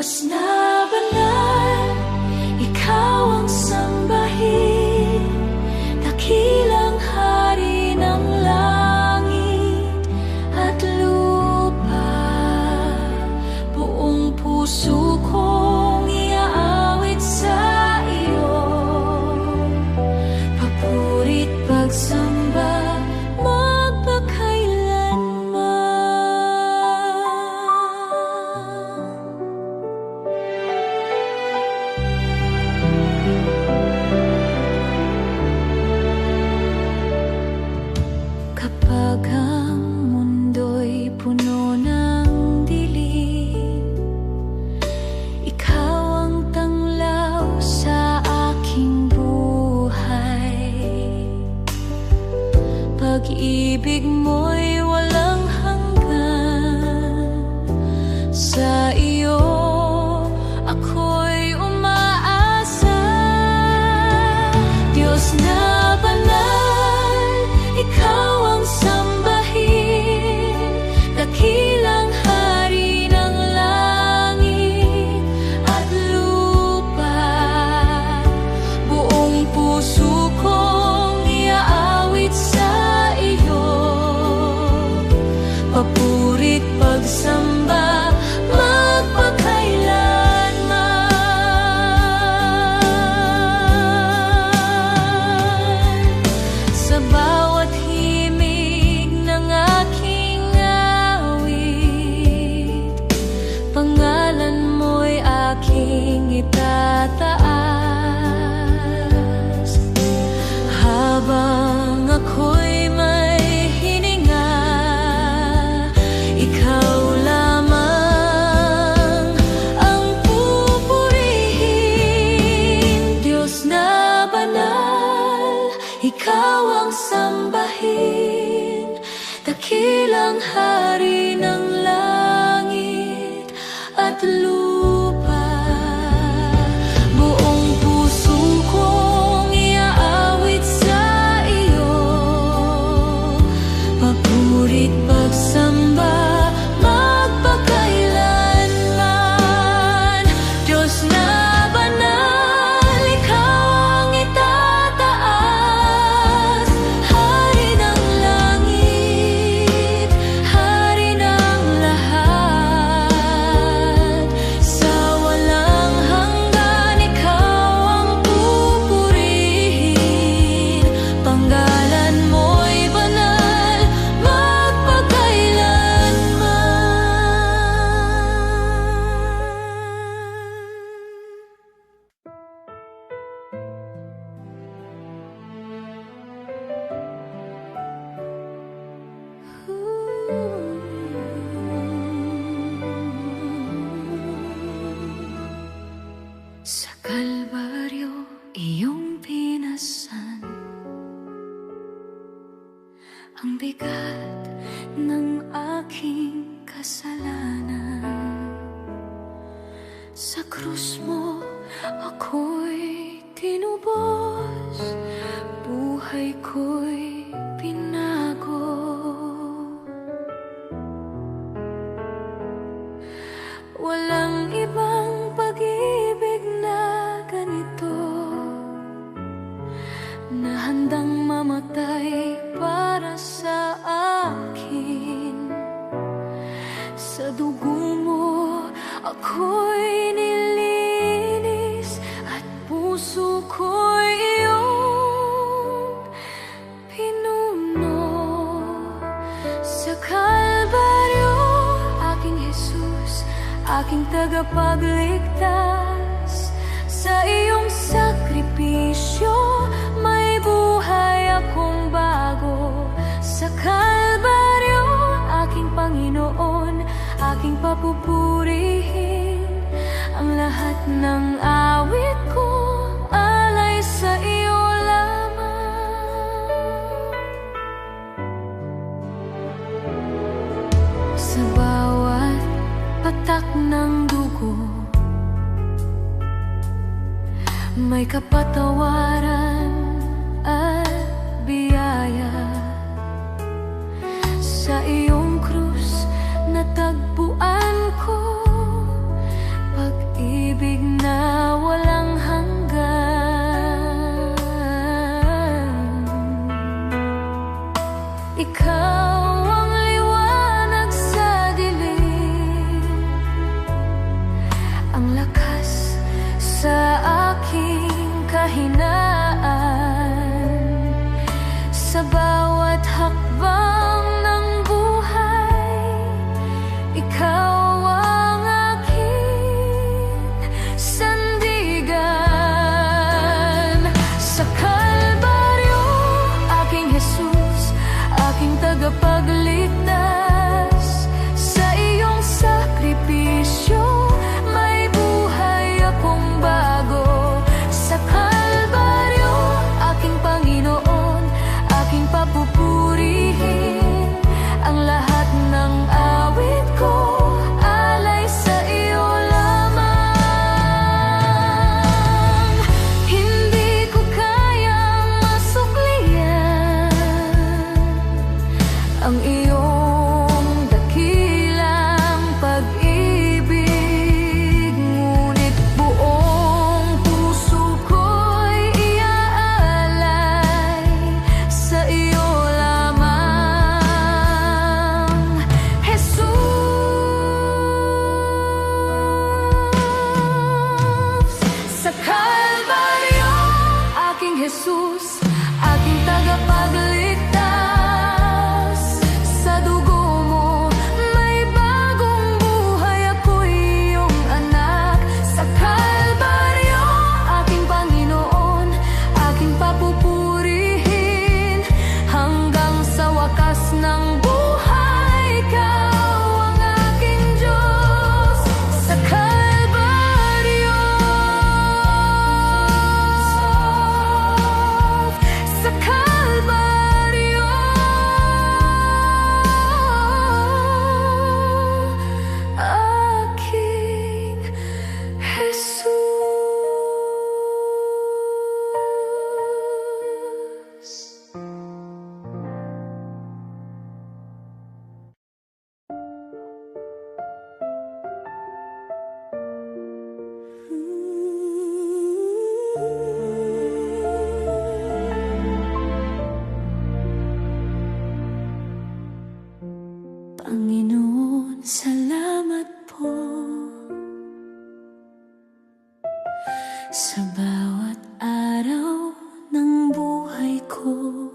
Diyos na banal, Ikaw ang sambahin, dakilang hari ng langit at lupa. Buong puso kong iaawit sa iyo, papurit pagsamba kapag ang mundo'y puno ng dilim. Ikaw ang tanglaw sa aking buhay. Pag-ibig mo'y walang hanggan. Sa iyo ako'y umaasa. Diyos na banal, Ikaw ang sambahin, dakilang hari ng langit at lupa. Buong puso kong iaawit sa iyo, papurit pagsamba magpakailanman. Sa bawat himig ng aking awit, pangalan mo'y aking itataas. Habang ako'y may hininga, Ikaw lamang ang pupurihin. Diyos na banal, Ikaw ang sambahin, dakilang hari ng langit at lupa. Buong puso kong iaawit sa iyo, papurit pagsamba magpakailanman. Diyos na banal, Ikaw ang itataas. Hari ng langit, hari ng lahat. Sa walang hanggan, Ikaw ang pupurihin. Panggalan mo'y banal magpakailanman. Sa Kalbaryo iyong pinasan ang bigat ng aking kasalanan. Sa krus mo ako'y tinubos, buhay ko'y pinago. Walang ibang pag-ibig na ganito, na handang mamatay para sa akin. Sa dugo mo ako'y nilinis at puso ko'y iyong pinuno. Sa Kalbaryo, aking Jesus, aking tagapagligtas. Sa iyong sakripisyo may buhay akong bago. Sa Kalbaryo, aking Panginoon, aking papupurihin. Ang lahat ng awit ko alay sa iyo lamang. Sa bawat patak ng dugo may kapatawaran at biyaya. Sa iyong krus natagpuan ko pag Ikaw ang liwanag sa dilim, ang lakas sa aking kahinaan. Sa bawat hakbang ng buhay, ikaw ang aking sandigan. Sa Kalbaryo, aking Jesus, aking tagapagligtas. Sa iyong sakripisyo, may buhay akong bago. Sa Kalbaryo, aking Panginoon, aking papupurihin. Ang lahat ng awit ko alay sa iyo lamang. Hindi ko kayang masuklian ang iyong dakilang pag-ibig, ngunit buong puso ko'y iaalay sa iyo lamang, Jesus. Sa Kalbaryo, aking Jesus, aking tagapagligtas. Sa dugo mo, may bagong buhay, ako'y iyong anak. Sa Kalbaryo, aking Panginoon, aking papupurihin. Hanggang sa wakas ng buhay, ikaw ang aking Diyos. Sa Kalbaryo, sa Kalbaryo, aking Jesus. Panginoon, salamat po sa bawat araw ng buhay ko,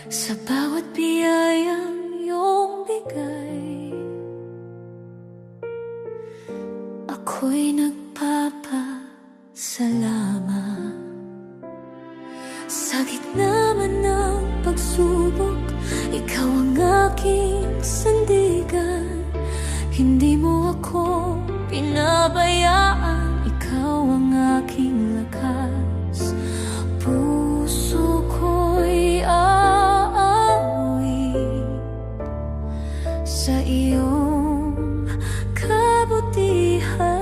sa bawat biyayang iyong bigay. Ako'y nagpapasalamat. Sa gitna man ng pagsubok, ikaw ang aking sandigan. Hindi mo ako pinabayaan, ikaw ang aking lakas. Puso ko'y aawi sa iyong kabutihan.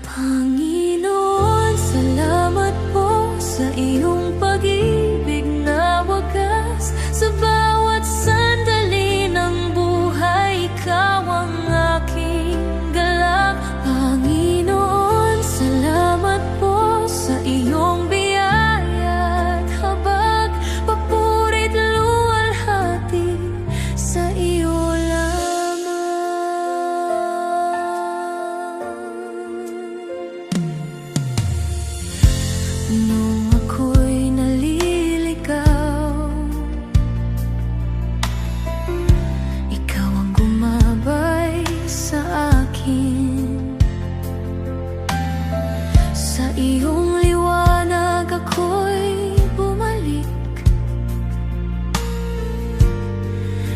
Panginoon, salamat po sa iyong pag-ibig na wagas. Sa bawat sandali ng buhay, ikaw ang aking galak. Panginoon, salamat po sa iyong biyaya at habag. Papurit luwalhati sa iyo lamang. Nung ako'y naliligaw, ikaw ang gumabay sa akin. Sa iyong liwanag ako'y bumalik,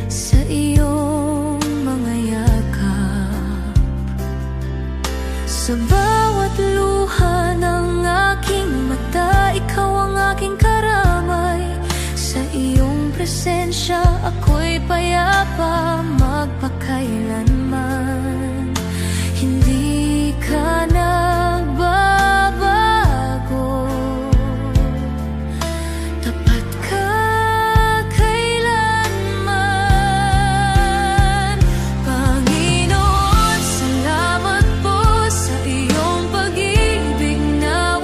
sa iyong mga yakap. Sa bawat luha ng aking mata, ikaw ang aking karamay. Sa iyong presensya ako'y payapa magpakailanman. Hindi ka nagbabago, tapat ka kailanman. Panginoon, salamat po sa iyong pag-ibig na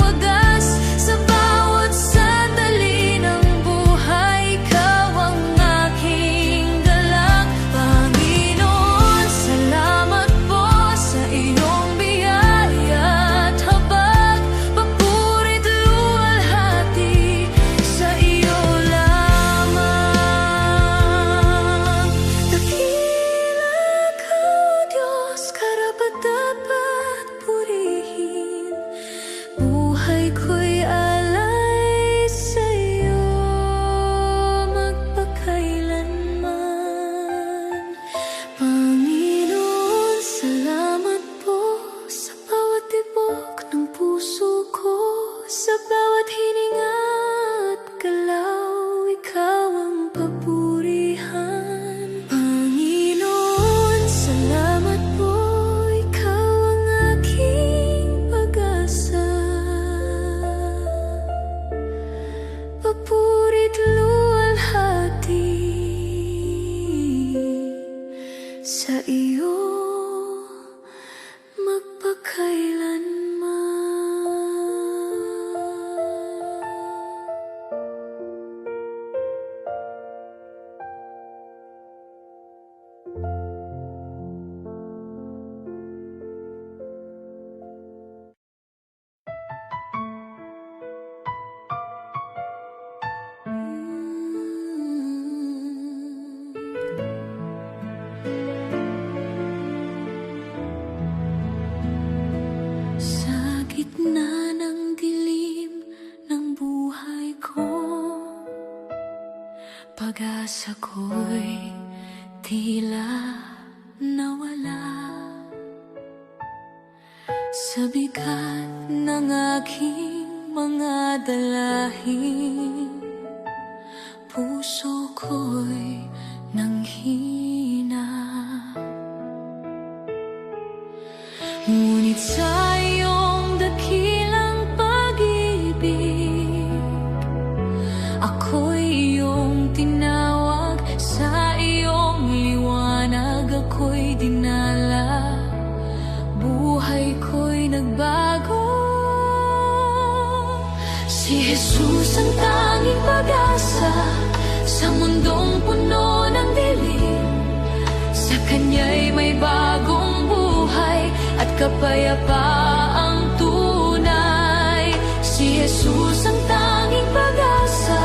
pag-asa ko'y tila nawala sa bigat ng aking mga dalahin. Puso ko'y nanghina, ngunit sa iyong dakilang pag-ibig, ako'y iyong tinawag, sa iyong liwanag ako'y dinala, buhay ko'y nagbago. Si Jesus ang tanging pag-asa sa mundong puno ng dilim, sa Kanya'y may bagong buhay at kapayapaang tunay. Si Jesus ang tanging pag-asa,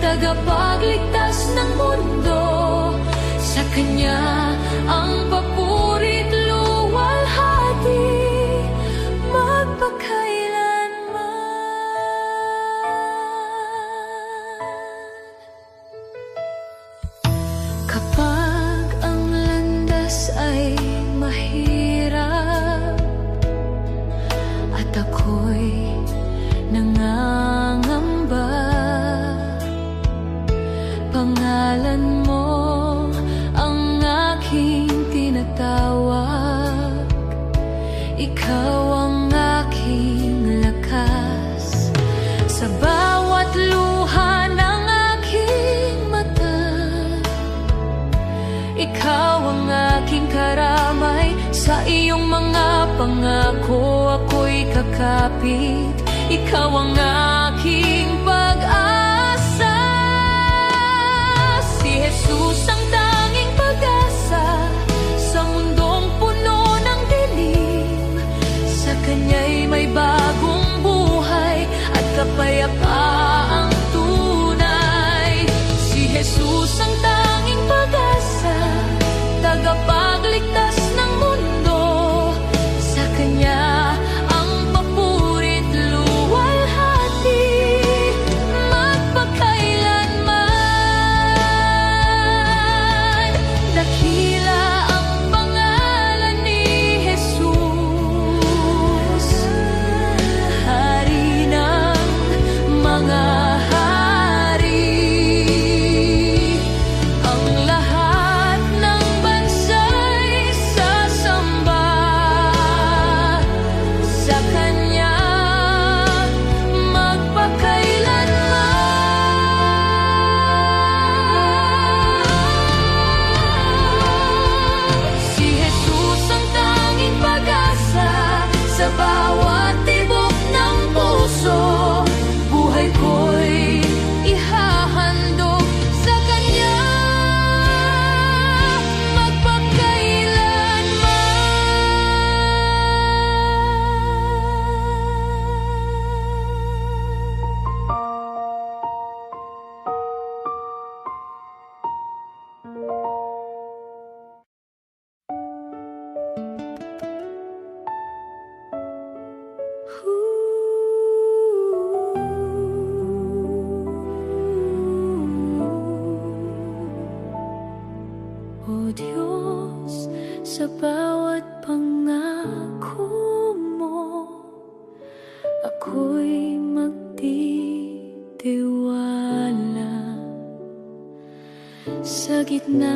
tagapagligtas ng mundo, sa Kanya ang papurit luwalhati magpakailanman. Kapag ang landas ay mahirap at ako'y nangangamba, pangalan mo ang aking tinatawag, ikaw ang aking lakas. Sa bawat luha ng aking mata, ikaw ang aking karamay. Sa iyong mga pangako ako'y kakapit, ikaw ang aking pag-asa. Si Jesus ang tanging pag-asa sa mundong puno ng dilim, sa Kanya'y may bagong buhay at kapayapaang tunay. Si Jesus ang tanging pag-asa, tagapagligtas ng mundo, sa Kanya ang papurit luwalhati magpakailanman. Dakila ang pangalan ni Jesus, Hari ng mga hari. Ang lahat ng bansa'y sasamba sa Kanya magpakailanman. Si Jesus ang tanging pag-asa sa bawat tibok ng puso, buhay ko'y ihahandog sa Kanya O Diyos, sa bawat pangako mo, ako'y magtitiwala. Sa gitna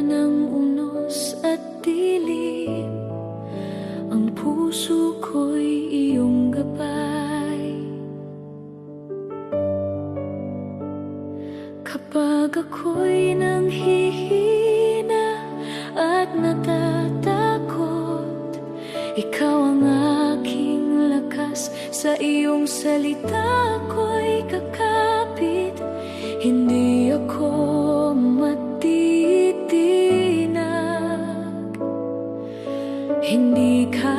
ng unos at dilim, ang puso ko'y iyong gabay. Kapag ako'y nanghihina at natatakot, ikaw ang aking lakas. Sa iyong salita ko'y kakapit, hindi ako matitinag. Hindi ka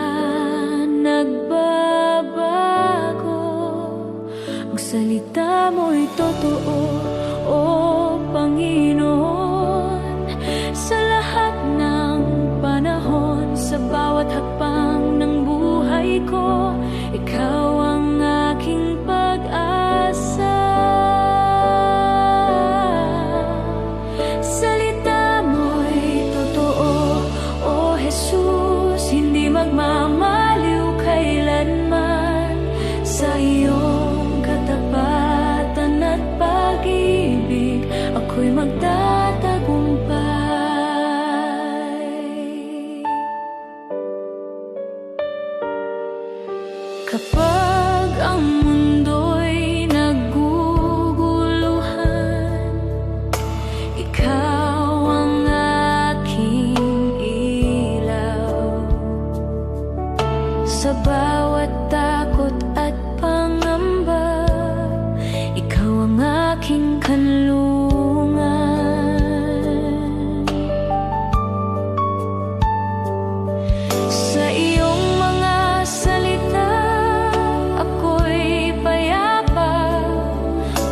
nagbabago, ang salita mo'y totoo, o Panginoon. Sa lahat ng panahon, sa bawat hakbang ng buhay ko, ikaw ang aking pag-asa. magmamaliw kailanman. Sa iyong katapatan at pag-ibig, ako'y magtatagumpay. Kapag ang mundo'y naguguluhan, ikaw ang aking ilaw. Sa bawat takot at pangamba, ikaw ang aking kanlungan. Sa iyong mga salita, ako'y payapa,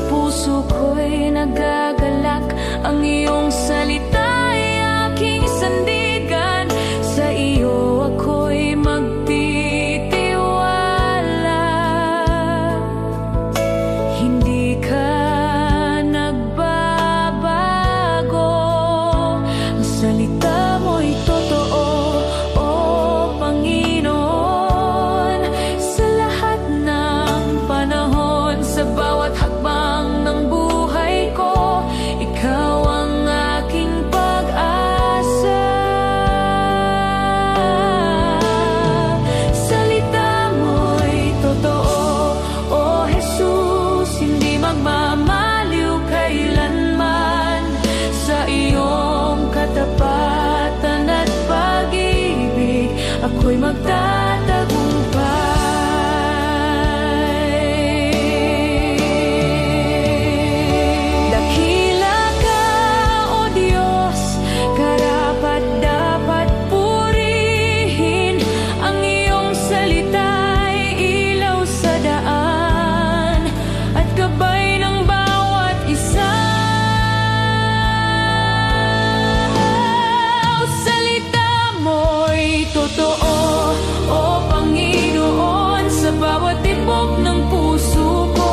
puso ko'y nagagalak. Ang iyong salita ay aking sandigan, sa iyo ako'y magtitiwala. Hindi ka nagbabago, ang salita mo'y totoo, o Panginoon. Sa lahat ng panahon, sa bawat hakbang ng buhay ko, ikaw ang aking pag-asa. Salita mo'y totoo, o Jesus, hindi magmamaliw kailanman. Sa iyong katapatan at pag-ibig, ako'y magtatagumpay. Dakila ka, O Diyos, karapat-dapat purihin. Ang iyong salita'y ilaw sa daan at gabay ng bawat isa. Salita mo'y totoo, o Panginoon, sa bawat tibok ng puso ko.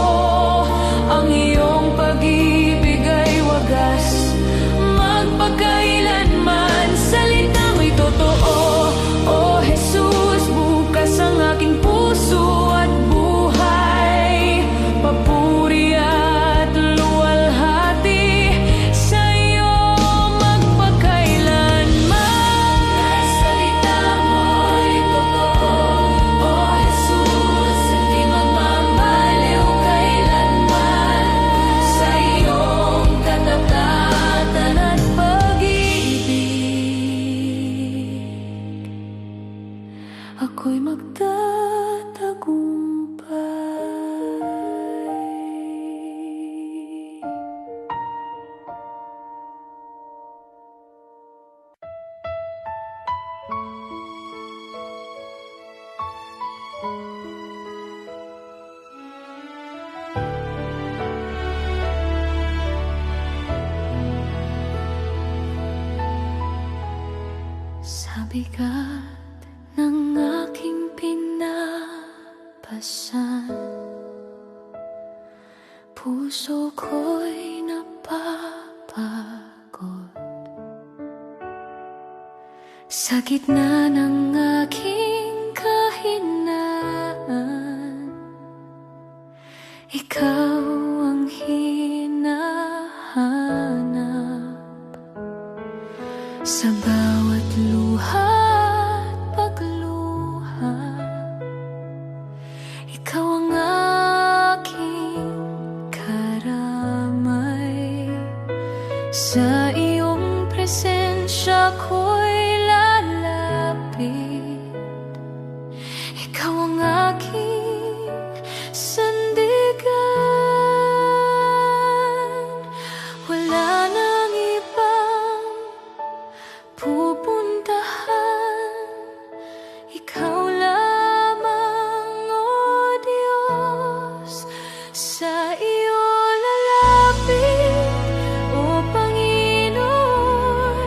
Ang iyong pag-ibig ay wagas, magpakailanman. Salita mo'y totoo, o Jesus, bukas ang aking puso at buhay. Papuri at luwalhati sa iyo magpakailanman. Salita mo'y totoo, o Jesus, hindi magmamaliw kailanman. Sa iyong katapatan at pag-ibig, ako'y magtatagumpay. Sa bigat ng aking pinapasan, puso ko'y napapagod. Sa gitna ng aking kahinaan, ikaw ang hinahanap. Sa bawat luha at pagluha, ikaw ang aking karamay. Sa iyong presensya ko'y lalapit, ikaw ang aking sandigan. Wala nang ibang pupuntahan, ikaw lamang, O Diyos. Sa iyo lalapit, O Panginoon.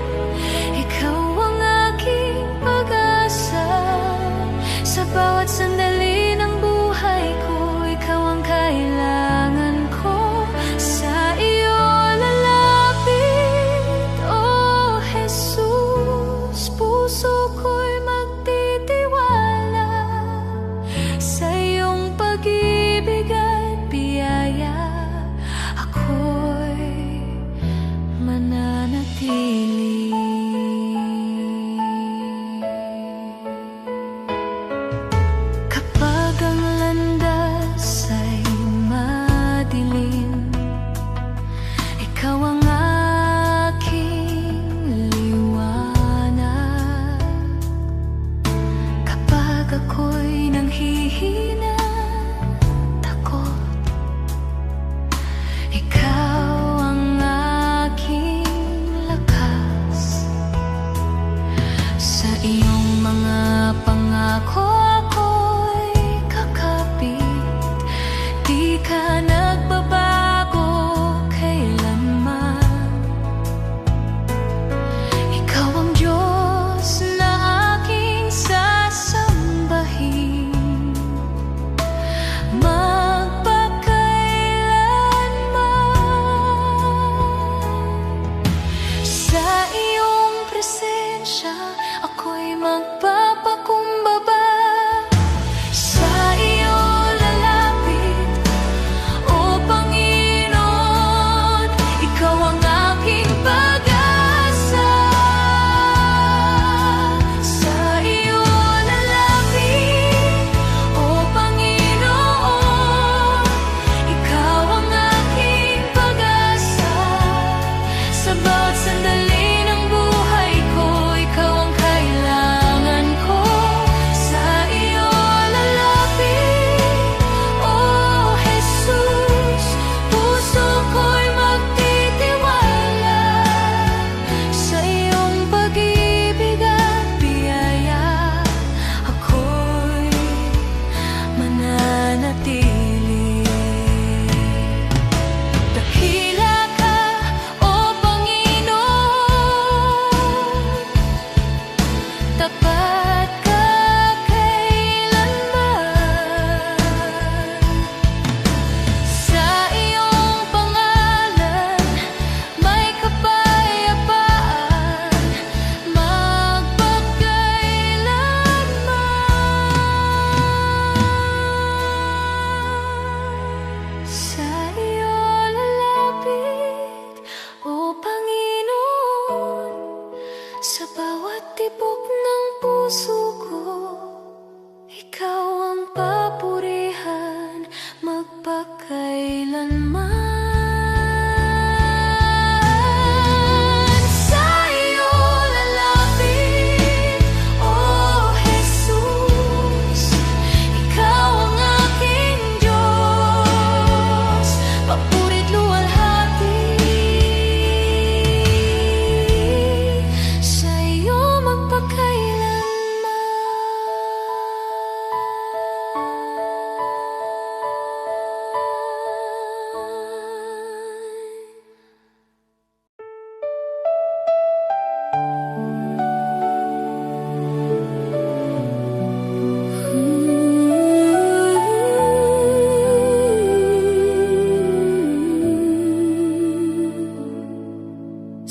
Ikaw ang aking pag-asa. Sa bawat sandali ng buhay ko, ikaw ang kailangan ko. Sa iyo lalapit, O Jesus. Puso ko'y magtitiwala. pag-ibig at biyaya, ako'y mananatili. Kapag ang landas ay madilim, ikaw ang aking liwanag. Kapag ako'y nanghihina, takot, ikaw ang aking lakas. Sa iyong mga pangako ako'y kakapit, di ka nagbabago kailanman. Ikaw ang Diyos na aking sasambahin magpakailanman. Sa iyong presensya ako'y magpapakumbaba, sa iyo lalapit, o Panginoon, ikaw ang aking pag-asa. Sa iyo lalapit, o Panginoon, ikaw ang aking pag-asa. Sa bawat sandali ng buhay ko, ikaw ang kailangan ko. Sa iyo lalapit, o Jesus, puso ko'y magtitiwala sa iyong pag-ibig at biyaya, ako'y mananatili. Dakila ka, o Panginoon, tapat ka kailanman. Sa iyong pangalan may kapayapaan magpakailanman. Sa iyo lalapit, o Panginoon, sa bawat tibok ng puso ko, ikaw ang papurihan magpakailanman. Sa iyo lalapit, o Jesus, ikaw ang aking Diyos, papurit luwalhati. Sa iyo magpakailanman.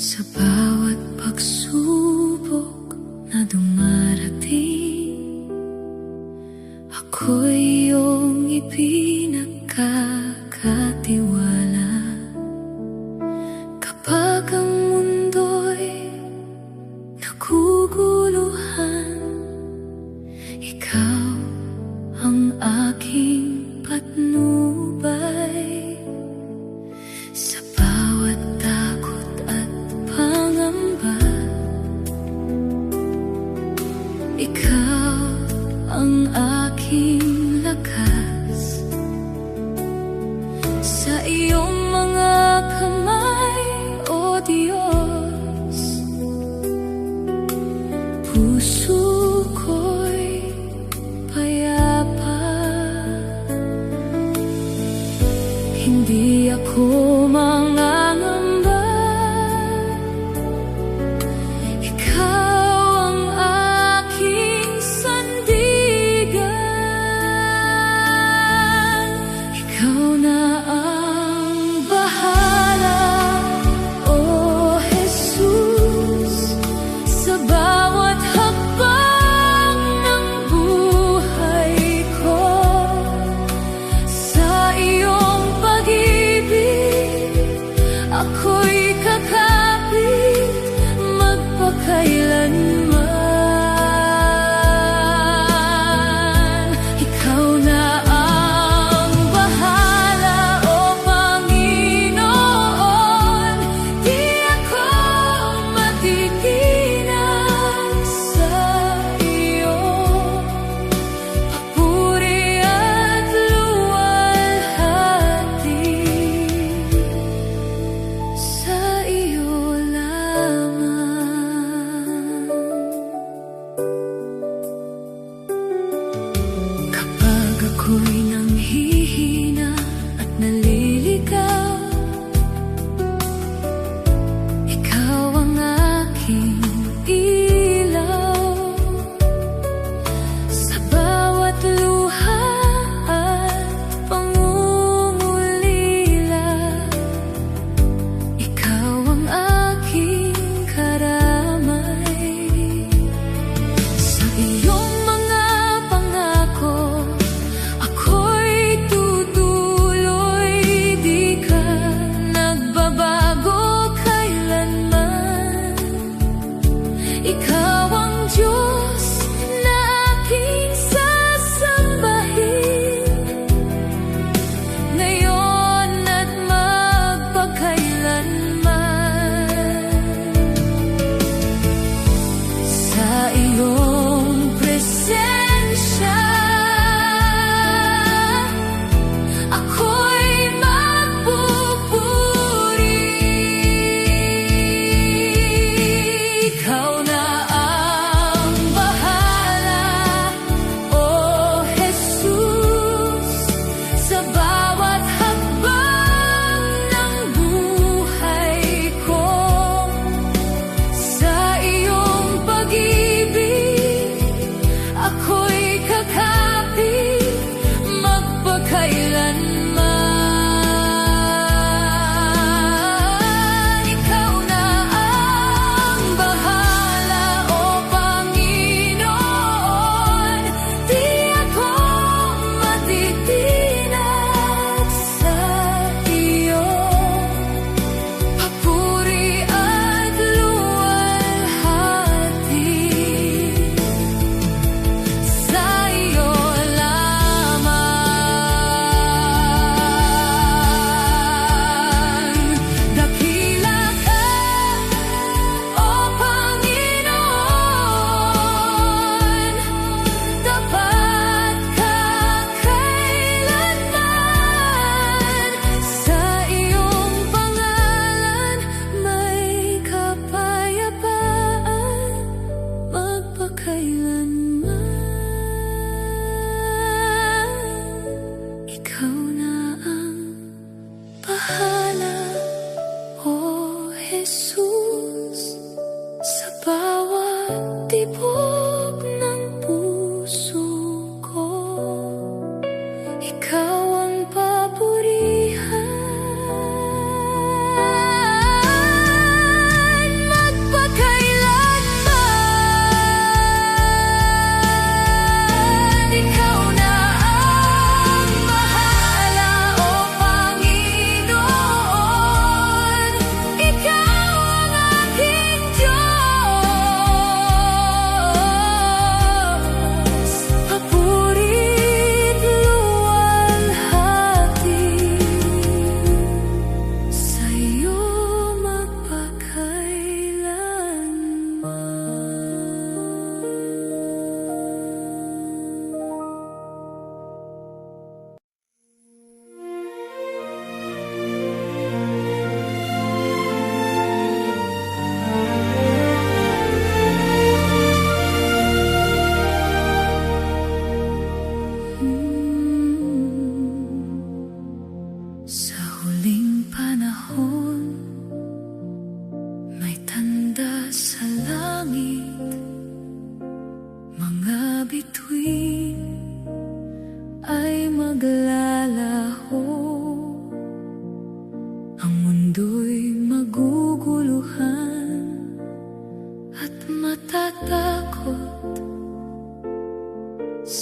Sa bawat pagsubok na dumarating, ako'y iyong ipinagkakatiwala. Kapag ang mundo'y naguguluhan, ikaw ang aking patnubay. Sa bawat takot at pangamba, ikaw ang aking lakas. Sa iyong mga kamay, o Diyos, puso ko'y payapa. Hindi ako mangangamba, ikaw ang aking sandigan. Ikaw na ang bahala, o Jesus, sa bawat hakbang ng buhay ko. Sa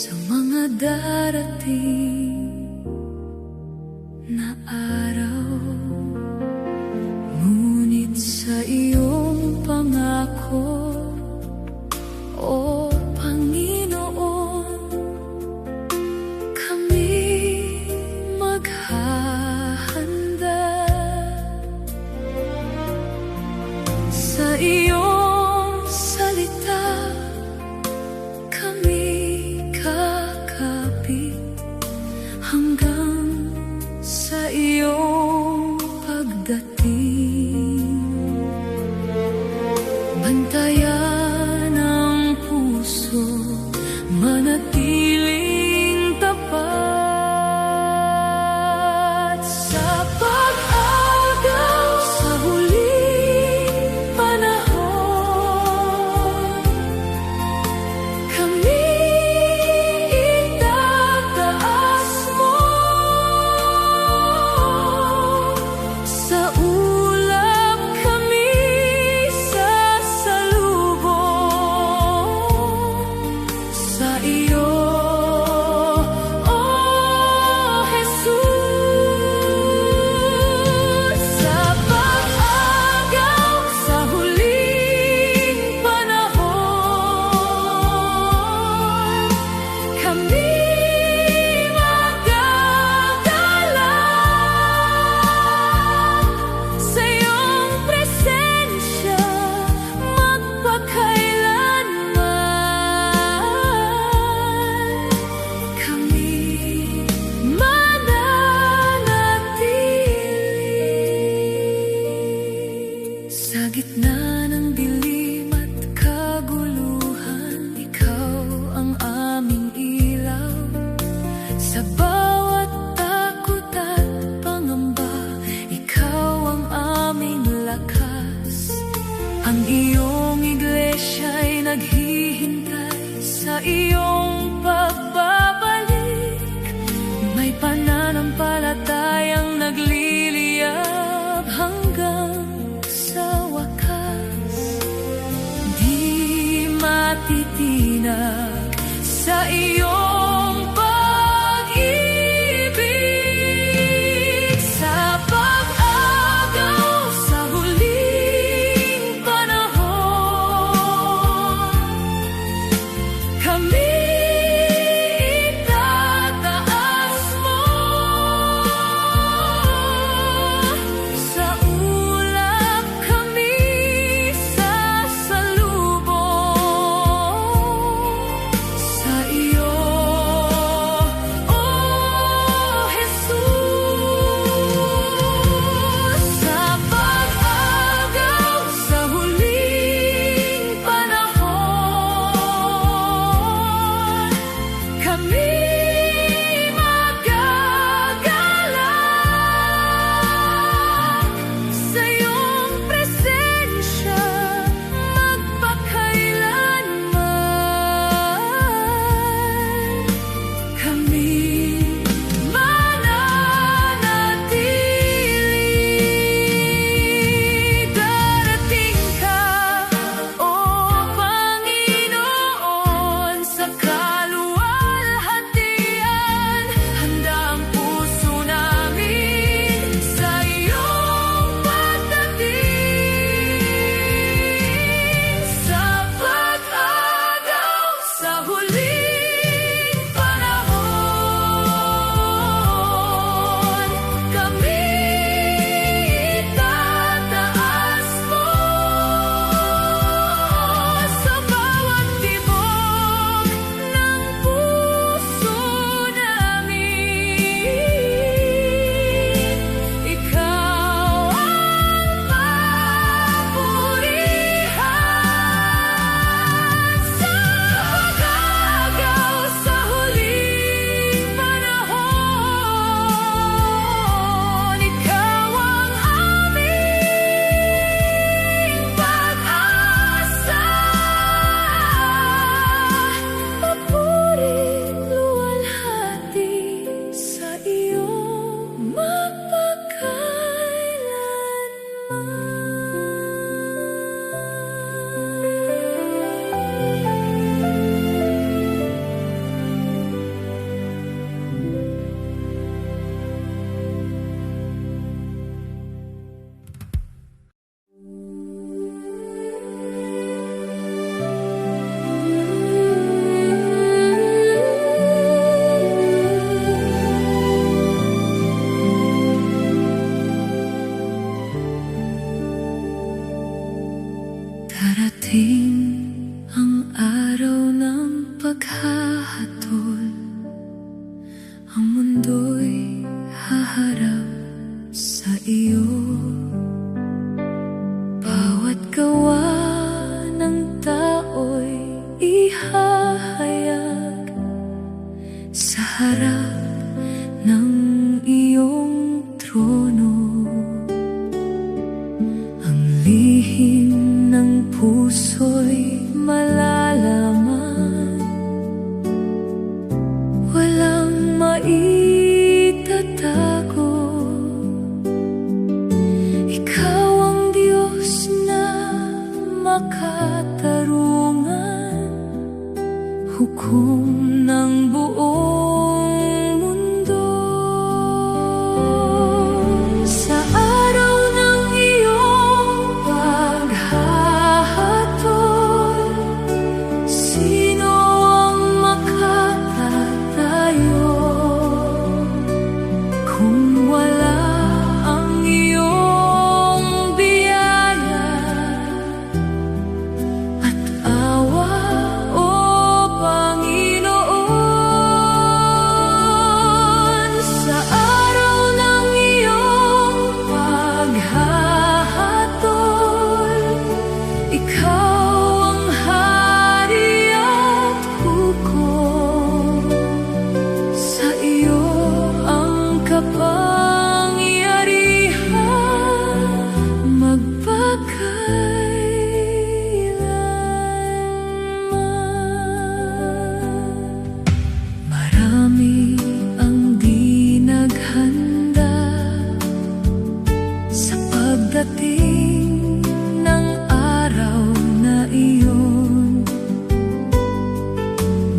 sa mga darating na araw. Ngunit sa iyong pangako, O Panginoon, kami maghahanda sa iyong salita. Kami kakapit hanggang sa iyong pagdating. Bantayan ang puso, manatiling tapat sa pag-agaw sa huling panahon. Kami itataas mo sa ulap, kami sasalubong sa iyo, O Jesus. Sa pag-agaw sa huling panahon, kami magagalang sa iyong presensya magpakailanman. Kami mananatili sa gitna ng dilim at kaguluhan. Ikaw ang aming ilaw sa bawat takot at pangamba. Ikaw ang aming lakas. Ang iyong iglesia'y naghihintay sa iyong pagbabalik. May pananampalatayang nagliliyab hanggang sa wakas. Di matitinag sa iyong pag-ibig. Sa pag-agaw sa huling panahon, kami itataas mo sa ulap, kami sasalubong sa iyo, O Jesus. Sa pag-agaw sa huling panahon, kami magagalang sa iyong presensya magpakailanman. Kami mananatili. Darating ka, O Panginoon, sa kaluwalhatian. sa harap ng iyong trono. Ang lihim ng puso'y malalaman, walang maitatago. Ikaw ang Diyos na makatarungan, hukom ng buong mundo. Sa araw ng iyong paghahatol, sino ang makatatayo kung wala ang iyong biyaya at awa, o Panginoon? Sa araw ng iyong paghahatol, ikaw ang hari at hukom. Sa iyo ang kapangyarihan magpakailanman. Marami ang di naghanda sa pagdating ng araw na iyon,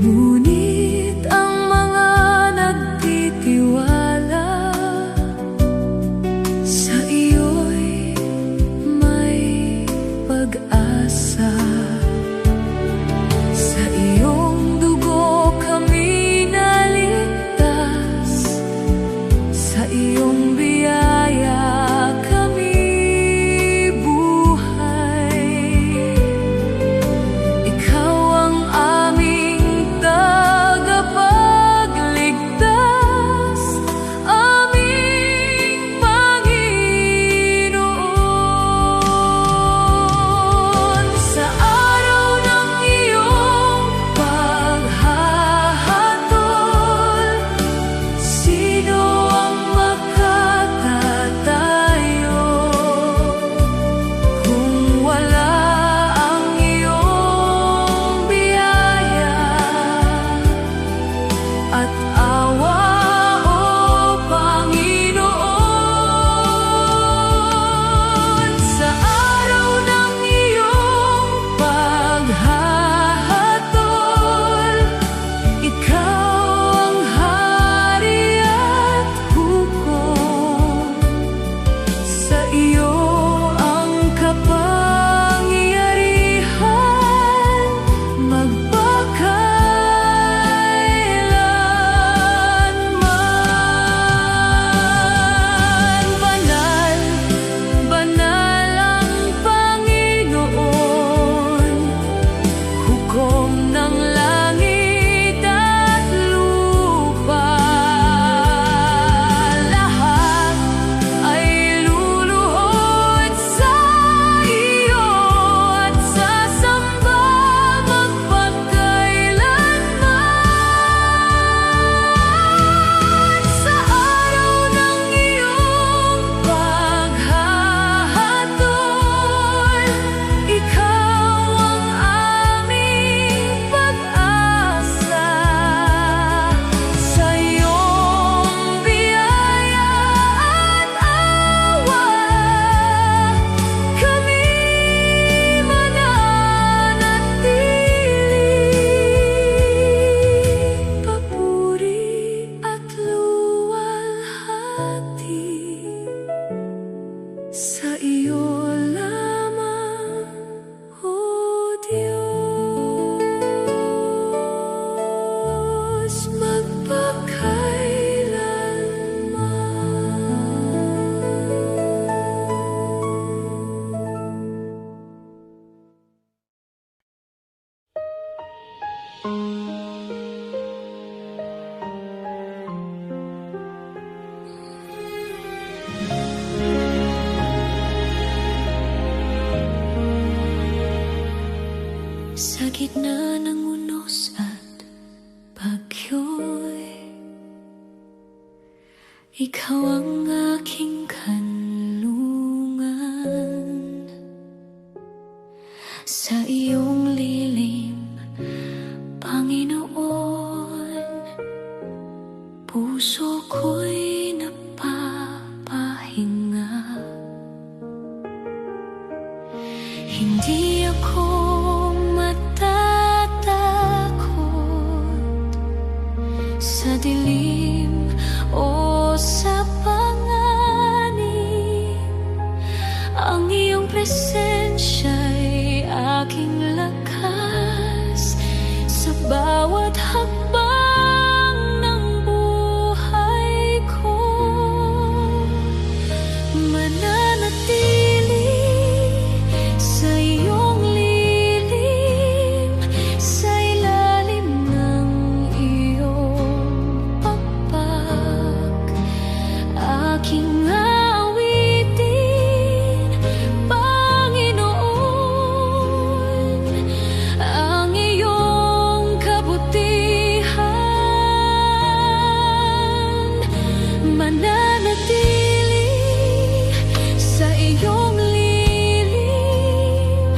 ngunit ang mga nagtitiwala sa iyo'y may pag-asa. Sa iyong dugo kami naligtas, sa iyong biyaya kami buhay. Ikaw ang aming tagapagligtas, aming Panginoon. Sa araw ng iyong paghahatol, sino ang makatatayo kung wala ang iyong biyaya at awa, o Panginoon? Sa araw ng iyong paghahatol, ikaw ang hari at hukom. Sa iyo ang kapangyarihan magpakailanman. Banal, banal ang Panginoon, hukom ng langit at lupa. Lahat ay luluhod sa iyo at sasamba magpakailanman. Sa araw ng iyong paghahatol, ikaw ang aming pag-asa. Sa iyong biyaya at awa kami mananatili. Papuri at luwalhati sa iyo lamang, O Diyos, sa gitna ng unos at bagyo'y Ikaw ang aking kanlungan. Sa iyong lilim, Panginoon, puso ko'y napapahinga. Hindi ako matatakot sa dilim o sa panganib. Ang iyong presensya'y aking lakas sa bawat hakbang ng buhay ko. Mananatili sa iyong lilim, sa ilalim ng iyong pagpag. Aking awitin, Panginoon, ang iyong kabutihan. Mananatili sa iyong lilim,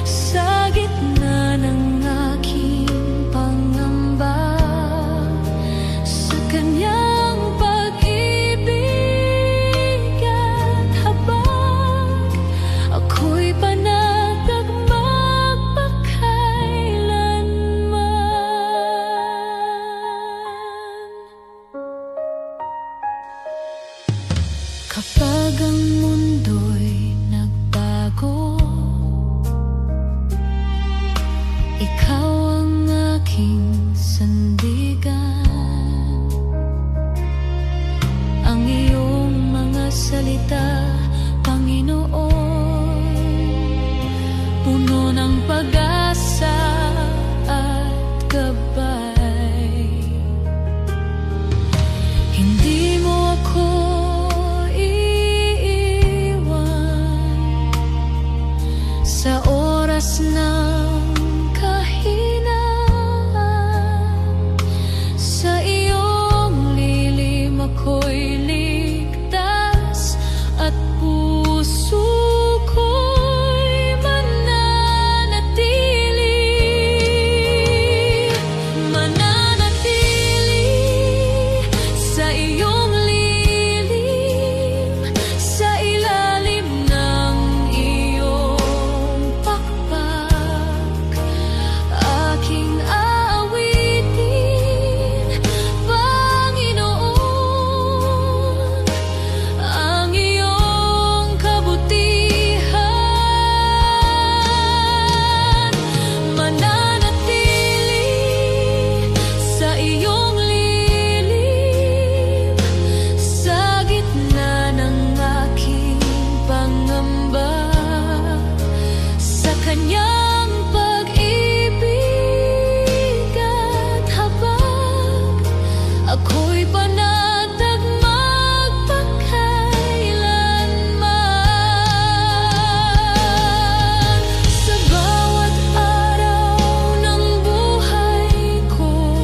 sa gitna ng aking pangamba, sa kanyang pag-ibig at habag. Ako'y panatag magpakailanman. Kapag ang mundo'y nagbago, ikaw ang aking sandigan. Ang iyong mga salita, Panginoon, puno ng pag-asa at gabay. Hindi mo ako iiwan sa oras ng kahinaan. Sa iyong lilim ako'y ligtas at puso ko'y mananatili. Mananatili sa iyong lilim, sa ilalim ng iyong pakpak. Aking aawitin, Panginoon, ang iyong kabutihan. Mananatili sa iyong lilim, sa gitna ng aking pangamba, sa kanyang pag-ibig at habag. Ako'y panatag magpakailanman. Sa bawat araw ng buhay ko,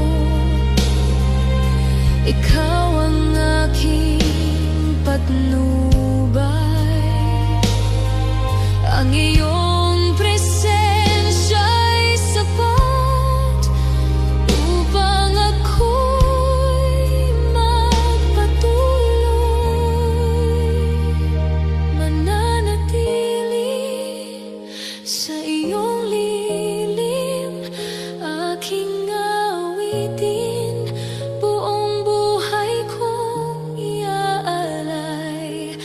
ikaw ang aking patnubay. Ang iyong presensya'y sapat upang ako'y magpatuloy. Mananatili sa iyong lilim, aking awitin, buong buhay kong iaalay.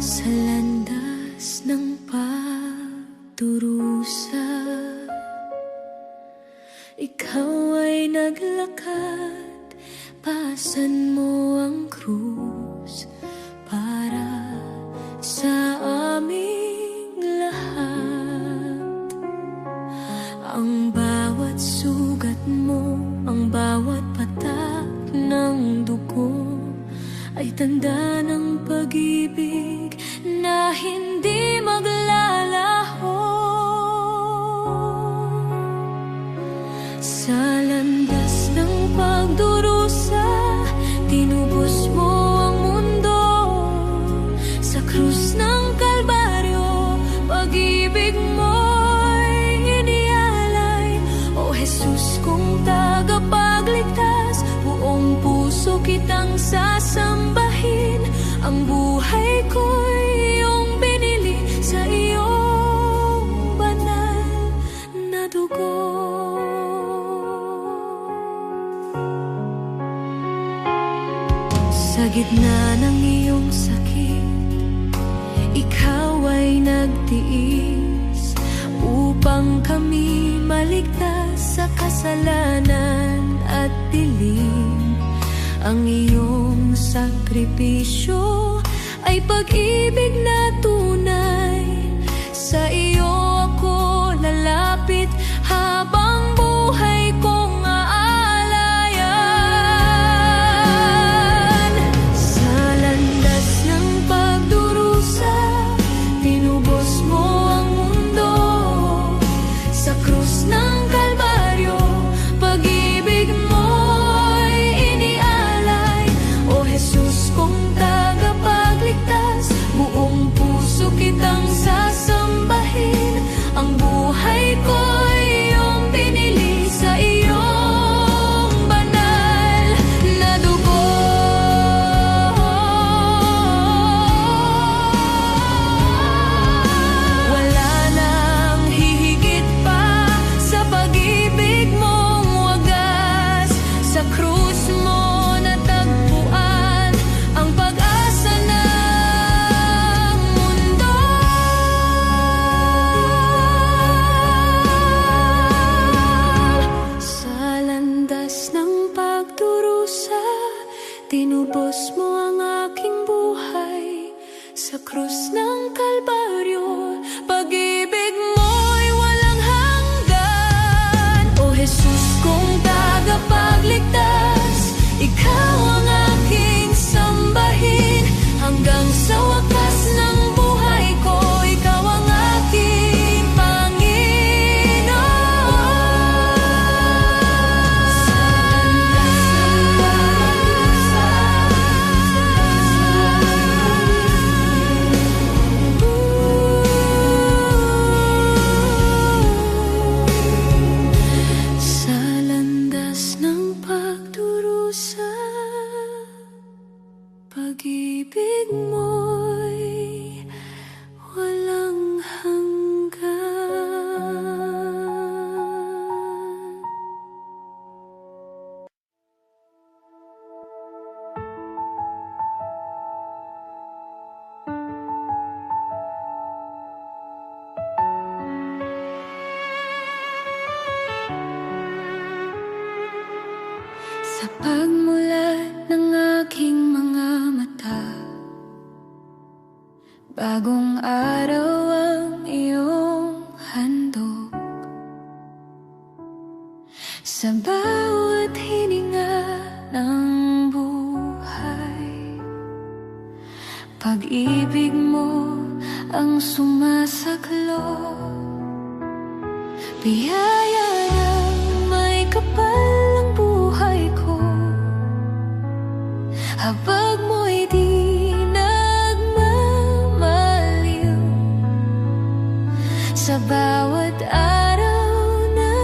Sa landas ng pagdurusa, ikaw ay naglakad, paasan mo ang krus para sa aming lahat. Ang bawat sugat mo, ang bawat patak ng dugo ay tanda ng pag-ibig na hindi maglalaho. Sa landas ng pagdurusa, tinubos mo ang mundo. Sa krus ng Kalbaryo, pag-ibig mo'y inialay. O Jesus, kung tagapagligtas, buong puso kitang sasambahin. Ang buhay ko'y iyong binili sa iyong banal na dugo. Sa gitna ng iyong sakit, ikaw ay nagtiis upang kami maligtas sa kasalanan at dilim. Ang iyong sakripisyo ay pag-ibig na tunay. Sa iyo ako lalapit habang buhay kong aalayan. Sa landas ng pagdurusa, tinubos mo ang mundo. Sa krus ng Kalbaryo, pag-ibig mo'y inialay. O Jesus, kung tagapagligtas, buong puso kitang sasambahin. Ang buhay ko'y iyong binili sa iyong banal na dugo. Wala nang hihigit pa sa pag-ibig mong wagas. Sa krus mo natagpuan ang pag-asa ng mundo. Sa landas ng pagdurusa, tinubos mo ang aking buhay. Sa krus ng Kalbaryo, pag-ibig mo'y walang hanggan. O Jesus, kung tagapagligtas, ikaw ang aking sambahin. Hanggang sa wakas ng buhay ko, ikaw ang aking Panginoon. Sa landas ng pagdurusa, pag-ibig mo'y walang hanggan. Sa pagmulat ng aking mga mata, bagong araw ang iyong handog. Sa bawat hininga ng buhay, pag-ibig mo ang sumasaklop. Biyaya ng may kapal ang buhay ko, habag mo'y di nagmamaliw. Sa bawat araw na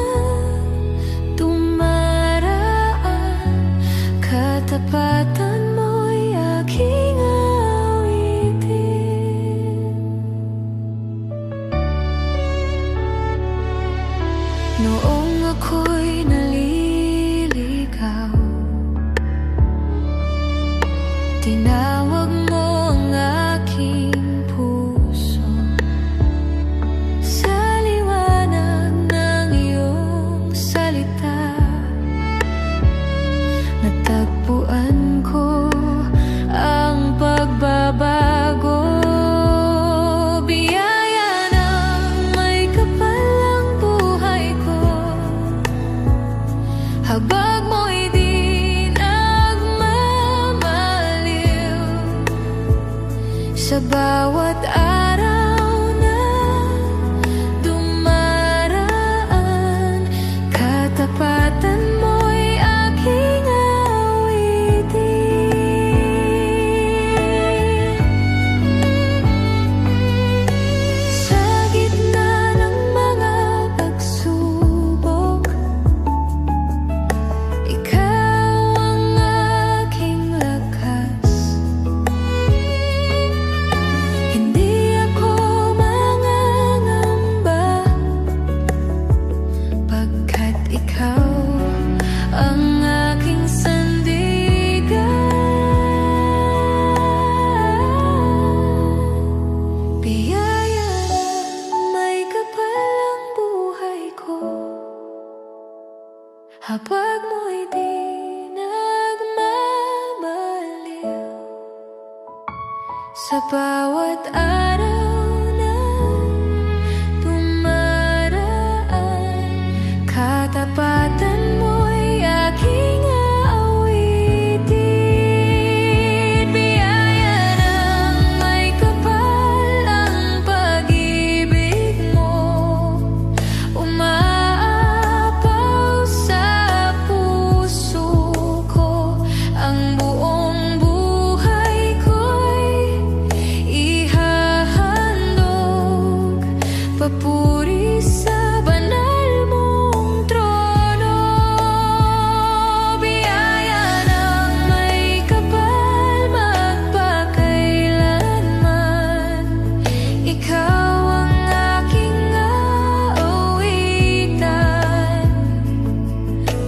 tumaraan, katapatan mo'y aking awitin. Noong ako'y naliligaw, tinawag mo ang aking Sa bawat araw na dumaraan, katapatan mo'y aking awitin. Sa gitna ng mga pagsubok, ikaw ang aking lakas. Hindi ako mangangamba, pagkat ikaw ang aking sandigan. Biyaya na may kapal ang buhay ko, habag mo'y di nagmamaliw. Sa bawat araw na dumaraan, katapatan mo'y aking aawitin. Biyaya ng may kapal ang pag-ibig mo, umaapaw sa puso ko. Ang buong buhay ko'y ihahandog, papuri sa banal mong trono. Biyaya ng may kapal magpakailanman, ikaw ang aking aawitan.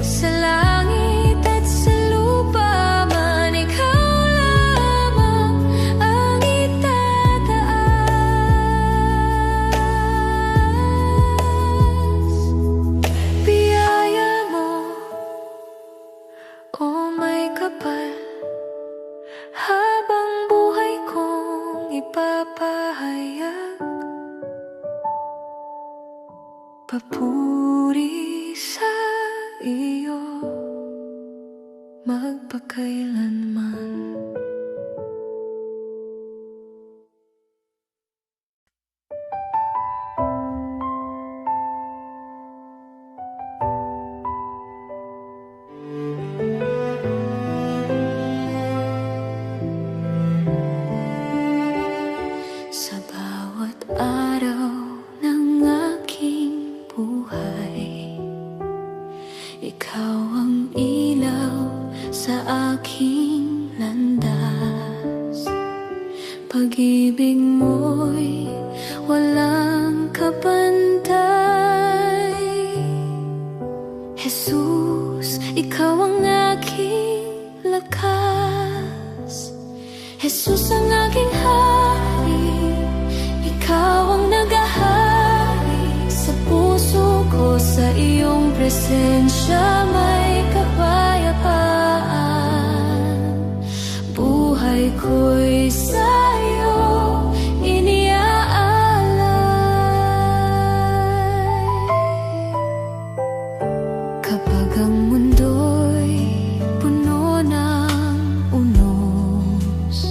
Sa langit at sa lupa man, ikaw lamang ang itataas. Biyaya mo, o may kapal, habang buhay kong ipapahayag, papuri sa iyo magpakailanman. Sa bawat araw ng aking buhay, ikaw ang ilaw sa aking landas. Pag-ibig mo'y walang kapantay. Jesus, ikaw ang aking lakas. Jesus ang aking hari, ikaw ang nagahari sa puso ko. Sa iyong presensya may kapayapaan. Buhay ko'y sa'yo iniaalay. Kapag ang mundo'y puno ng unos,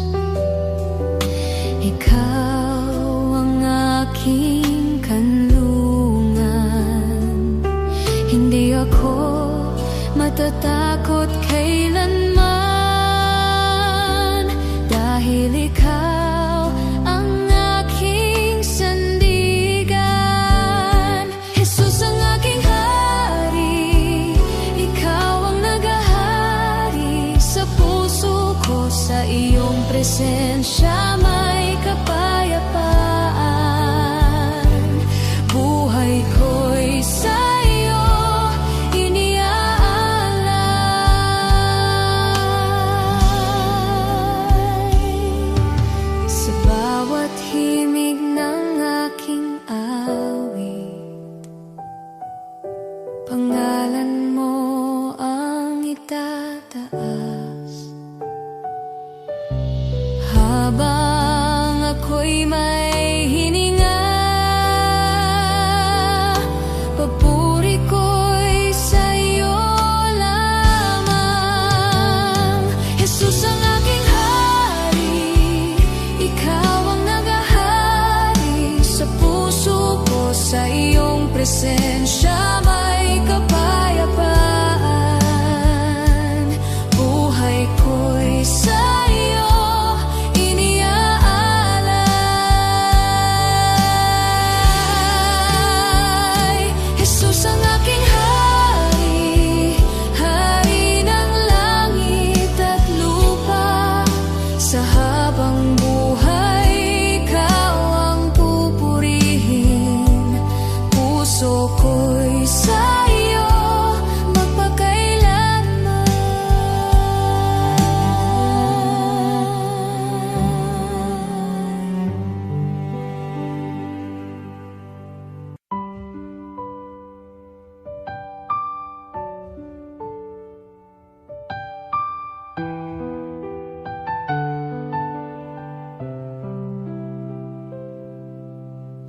ikaw ang aking kanlungan. Hindi ako matatakot kailanman, dahil ikaw ang aking sandigan. Jesus ang aking hari, ikaw ang nagahari sa puso ko. Sa iyong presensya may kapayapaan. Buhay ko'y sa'yo iniaalay. Sa bawat himig ng aking awit, pangalan mo ang itataas. Habang ako'y may hininga, papuri ko'y sa'yo lamang. Jesus ang aking hari, ikaw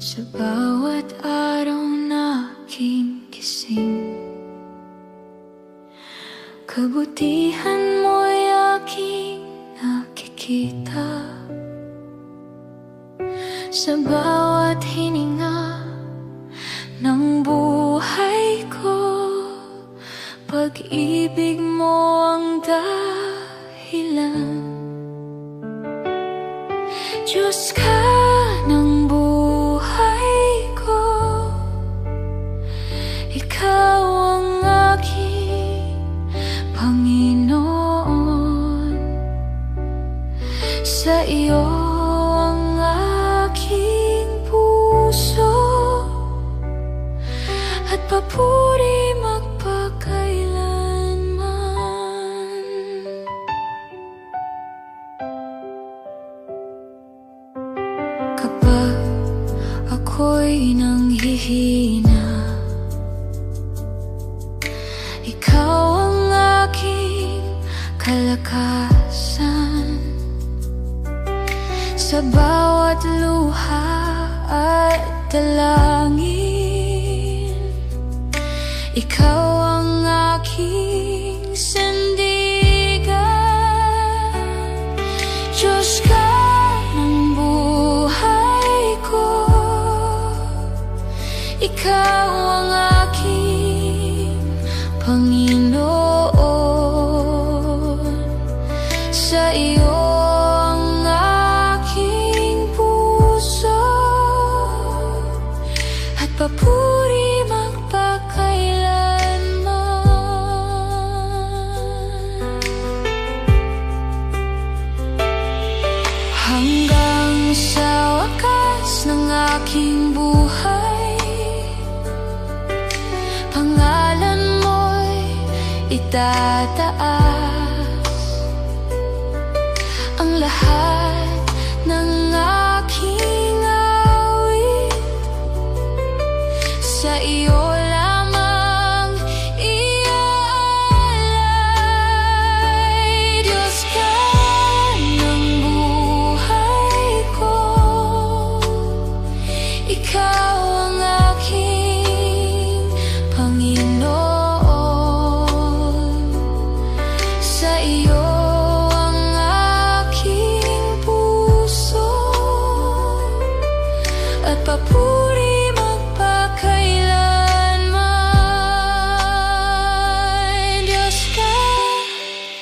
Sa bawat araw na aking gising, kabutihan mo'y aking nakikita. Sa bawat hininga ng buhay ko, pag-ibig mo ang dahilan. Diyos ka ng buhay ko, Ikaw ang aking Panginoon. Sa iyo ang aking puso at papuri magpakailanman. Kapag ako'y nanghihina, Ikaw ang aking kalakasan. Sa bawat luha at dalangin, Ikaw ang aking sandigan. Diyos ka ng buhay ko, Ikaw ang aking Panginoon. Sa iyo ang aking puso at papuri magpakailanman. Hanggang sa wakas ng aking buhay, pangalan mo'y itataas. Ang lahat ng aking awit sa iyo lamang iaalay. Diyos ka ng buhay ko, Ikaw ang aking Panginoon. Sa iyo ang aking puso at papuri magpakailanman. Diyos ka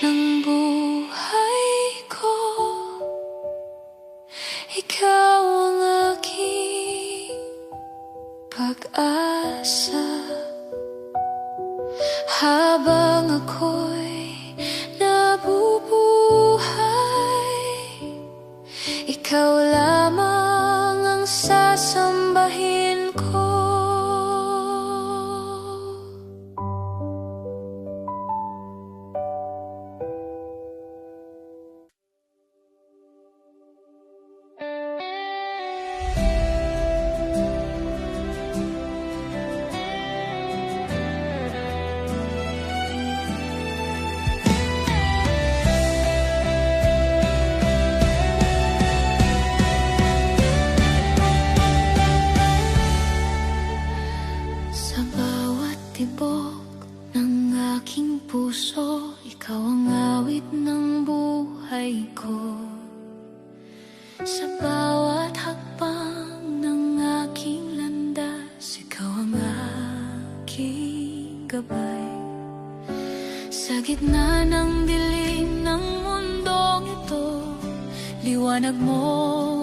ng buhay ko, Ikaw ang aking pag-asa. Habang ako'y nabubuhay, Ikaw lamang ang sasambahin ko. Sa bawat tibok ng aking puso, Ikaw ang awit ng buhay ko. Sa bawat hakbang ng aking landas, Ikaw ang aking gabay. Sa gitna ng dilim ng mundong ito, liwanag mo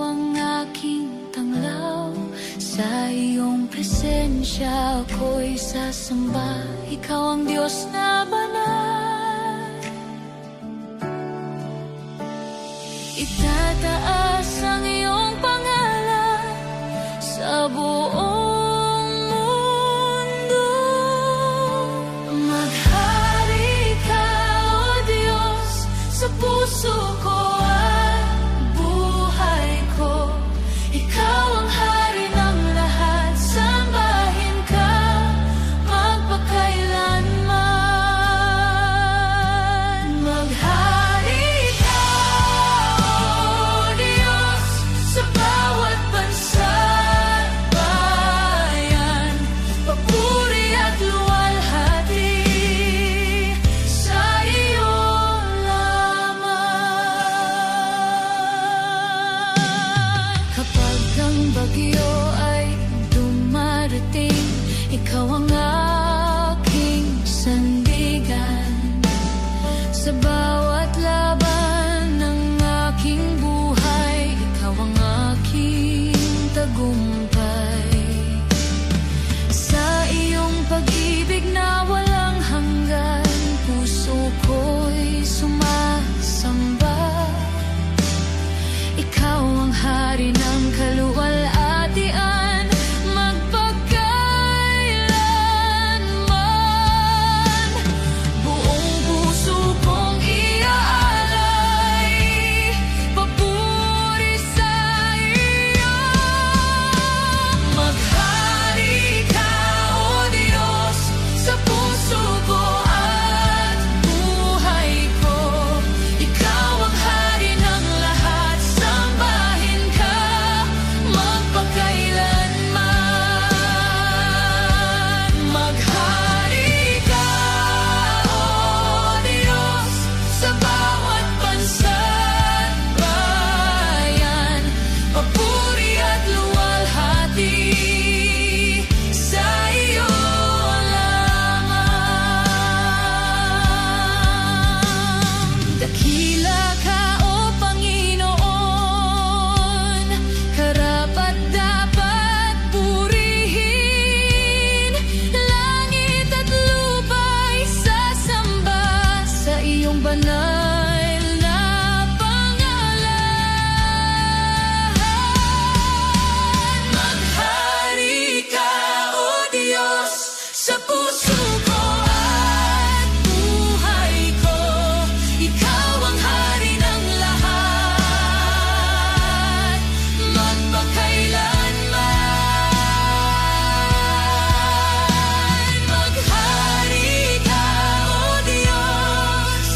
ang aking tanglaw. Sa iyong presensya ako'y sasamba, Ikaw ang Diyos na banal. Itataas ang iyong pangalan sa buong mundo. Maghari ka, O Diyos, sa puso ko at buhay ko. Ikaw ang hari ng lahat, sambahin ka magpakailanman. Maghari ka, O Diyos, bagyo ay dumarating, ikaw ang aking sandigan. Sa bawat laban ng aking buhay, ikaw ang aking tagumpay. Sa iyong pag-ibig na walang hanggan, puso ko'y sumasamba. Ikaw ang hari ng kaluwalhatian, magpakailanman. Buong puso kong iaalay, papuri sa iyo. Maghari ka, O Diyos, sa puso ko at buhay ko. Ikaw ang hari ng lahat, sambahin ka magpakailanman. Maghari ka, O Diyos, sa bawat bansa't bayan, papuri at luwalhati sa iyo lamang. Dakila ka, O Panginoon, karapat-dapat purihin. Langit at lupa'y sasamba sa iyong banal na pangalan. Maghari ka, O Diyos, sa puso ko at buhay ko. Ikaw ang hari ng lahat, magpakailanman. Maghari ka, O Diyos,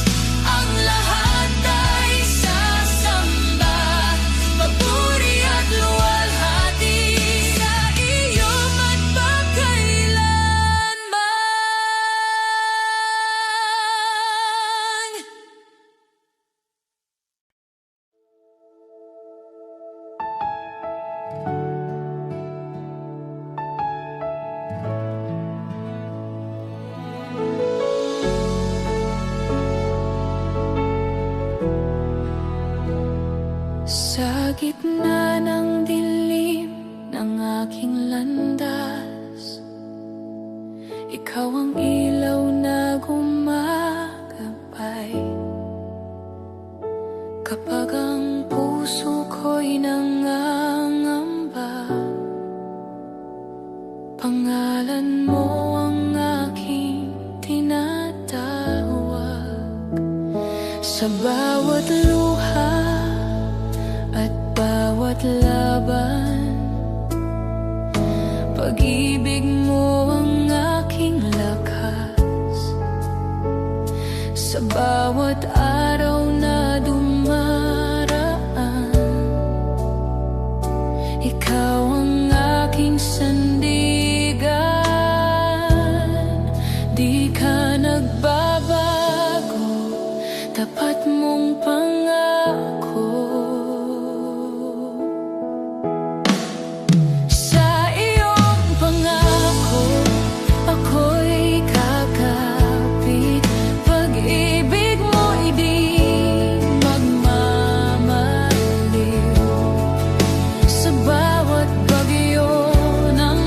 ang lahat ay sasamba, papuri at luwalhati sa iyo magpakailanman. Sa gitna ng dilim ng aking landas, ikaw ang ilaw na gumagabay. Kapag ang puso ko'y nangangamba, pangalan mo ang aking tinatawag. Sa bawat luha at bawat laban, pag-ibig mo ang aking lakas. Sa bawat araw na dumaraan, ikaw ang aking sandigan. Di ka nagbabago, tapat mong pangako. Sa iyong pangako, ako'y kakapit. Pag-ibig mo'y di magmamaliw. Sa bawat bagyo ng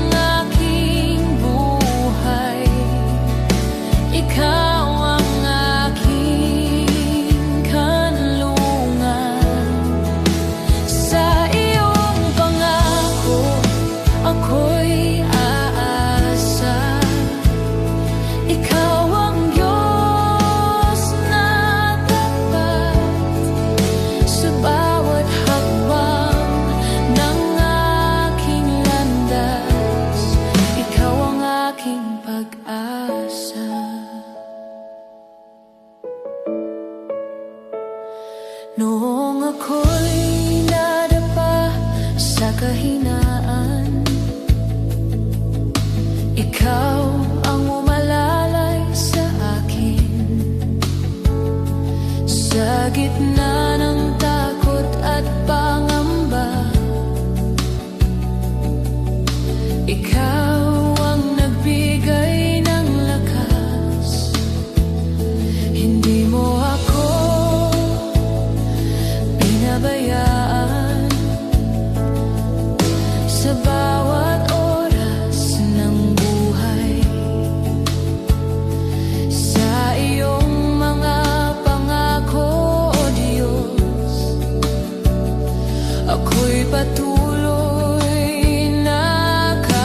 patuloy nakakapit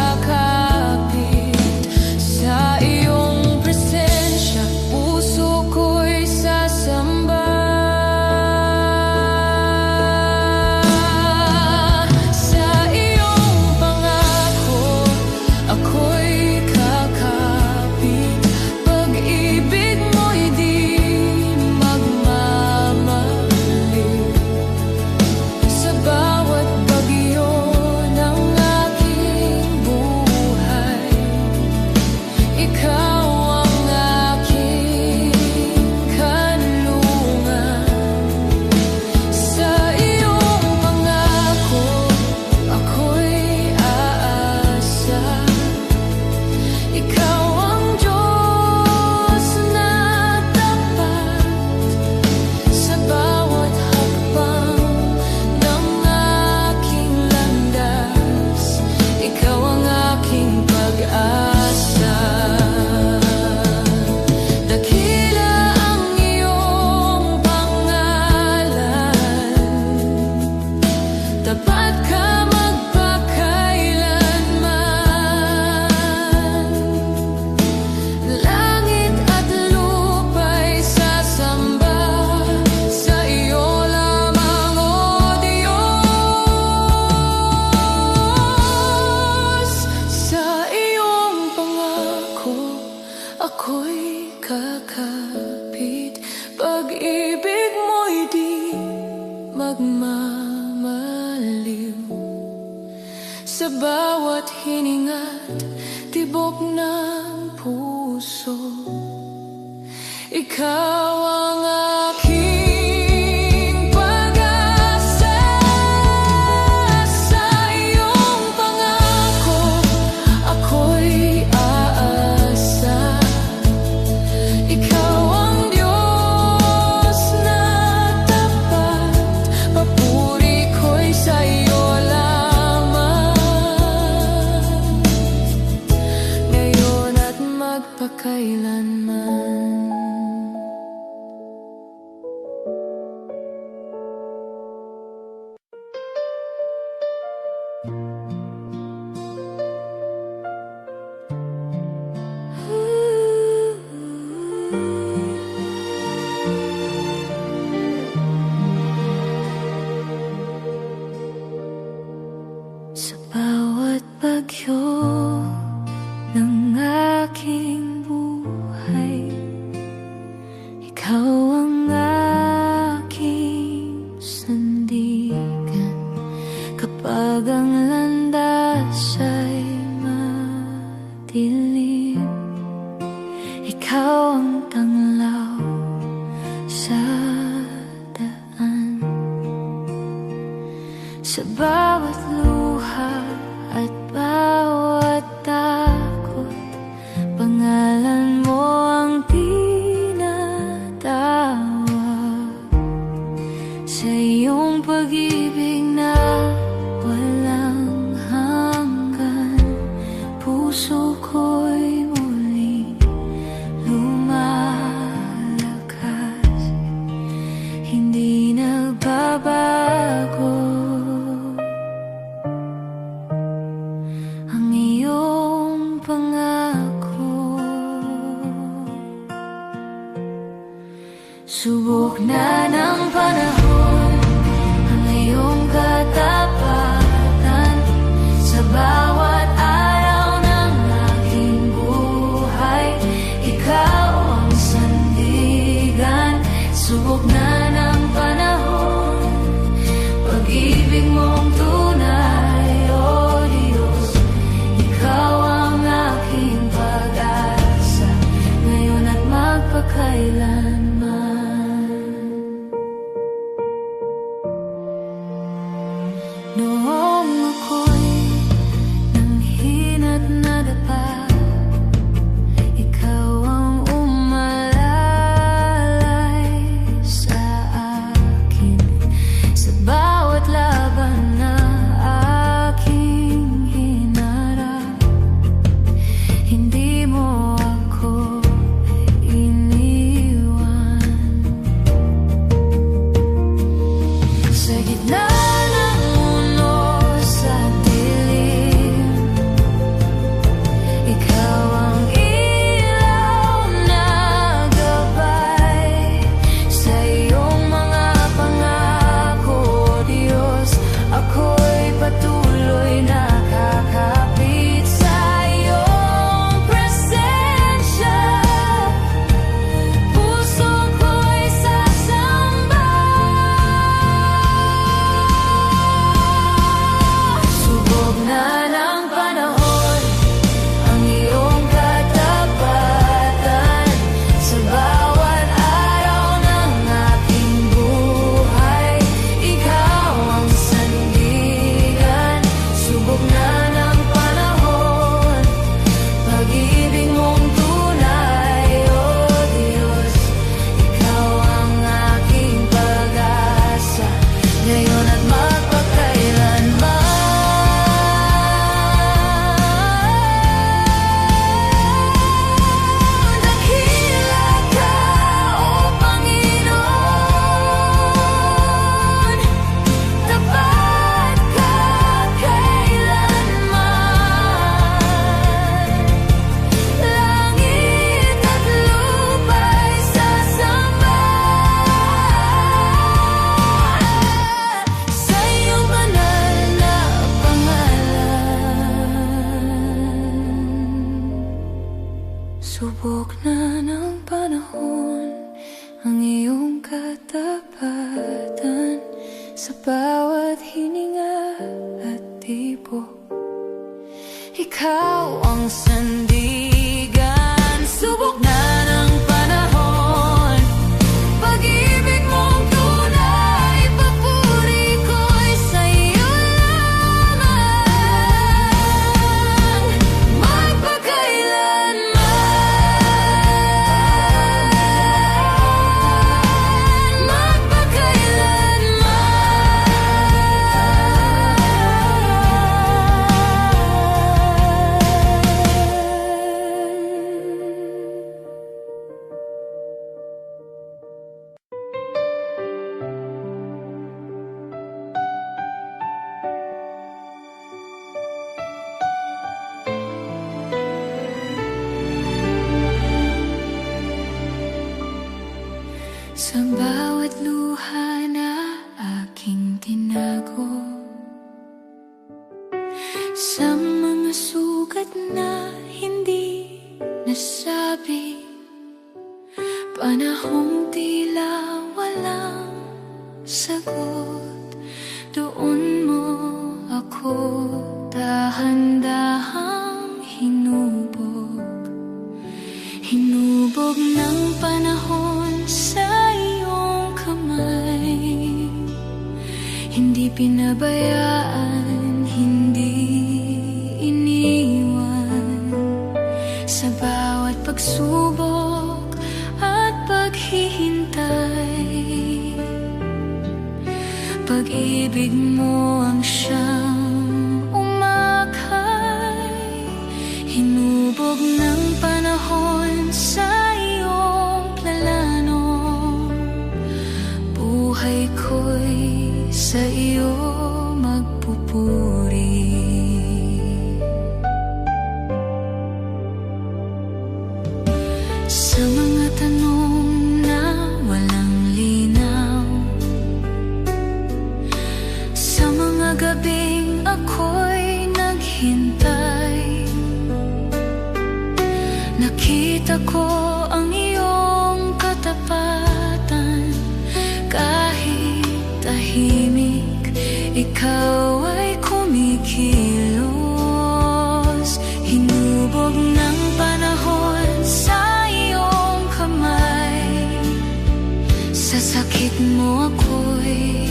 sa iyong presensya, puso ko'y sasamba. Sa iyong pangako, ako'y kakapit. Pag-ibig mo'y di magmamaliw. Sa bawat bagyo ng aking buhay, ikaw ang aking kanlungan. Sa iyong pangako, ako'y aasa. Ikaw ang Diyos na tapat sa bawat hakbang ng aking landas. Ikaw ang aking pag-asa. Dakila ang iyong pangalan, tapat ka magpakailanman. Langit at lupa'y sasamba sa iyo lamang, O Diyos. Sa iyong pangako, ako'y kakapit. Pag-ibig mo'y di magmamaliw. Sa bawat hininga't tibok ng puso, ikaw ang aking pag-asa. Sa iyong pangako, ako'y aasa. Ikaw ang Diyos na tapat, papuri ko'y sa iyo lamang, ngayon at magpakailanman. Sa bawat bagyo ng aking buhay, ikaw ang aking sandigan. Kapag ang landas ay madilim, ikaw ang tanglaw sa daan. Sa bawat luha at bawat takot, pangalan mo ang tinatawag. Sa iyong pag-ibig na walang hanggan, puso ko'y muling lumalakas. Hindi nagbabago ang iyong pangako. Subok na ng panahon ang iyong katapatan. Sa bawat araw ng aking buhay, ikaw ang sandigan. Subok na ng panahon, pag-ibig mong tunay, O Diyos. Ikaw ang aking pag-asa, ngayon at magpakailanman. Noong ako'y nanghina't nadapa, ikaw ang umalalay sa akin. Sa bawat laban na aking hinarap, hindi mo ako iniwan. Sa gitna ng mundo bawat hininga at tibok. Ikaw ang sandigan, subok na ng panahon. Pag-ibig mong tunay, papuri ko'y sa'yo lamang, magpakailanman, sa bawat luha na aking tinago, sa mga sugat na hindi nasabi, panahong tila walang sagot, doon mo ako dahan-dahang hinubog. Hinubog ng panahon sa iyong kamay, hindi pinabayaan, hindi iniwan. Sa bawat pagsubok at paghihintay, pag-ibig mo ang siyang umakay. Hinubog ng panahon sa iyong plano, buhay ko'y sa iyo magpupuri. Sa mga tanong na walang linaw, sa mga gabing ako'y naghintay, nakita ko ang iyong katapatan. Kahit tahimik, ikaw ay kumikilos. Hinubog ng panahon sa iyong kamay, sa sakit mo ako'y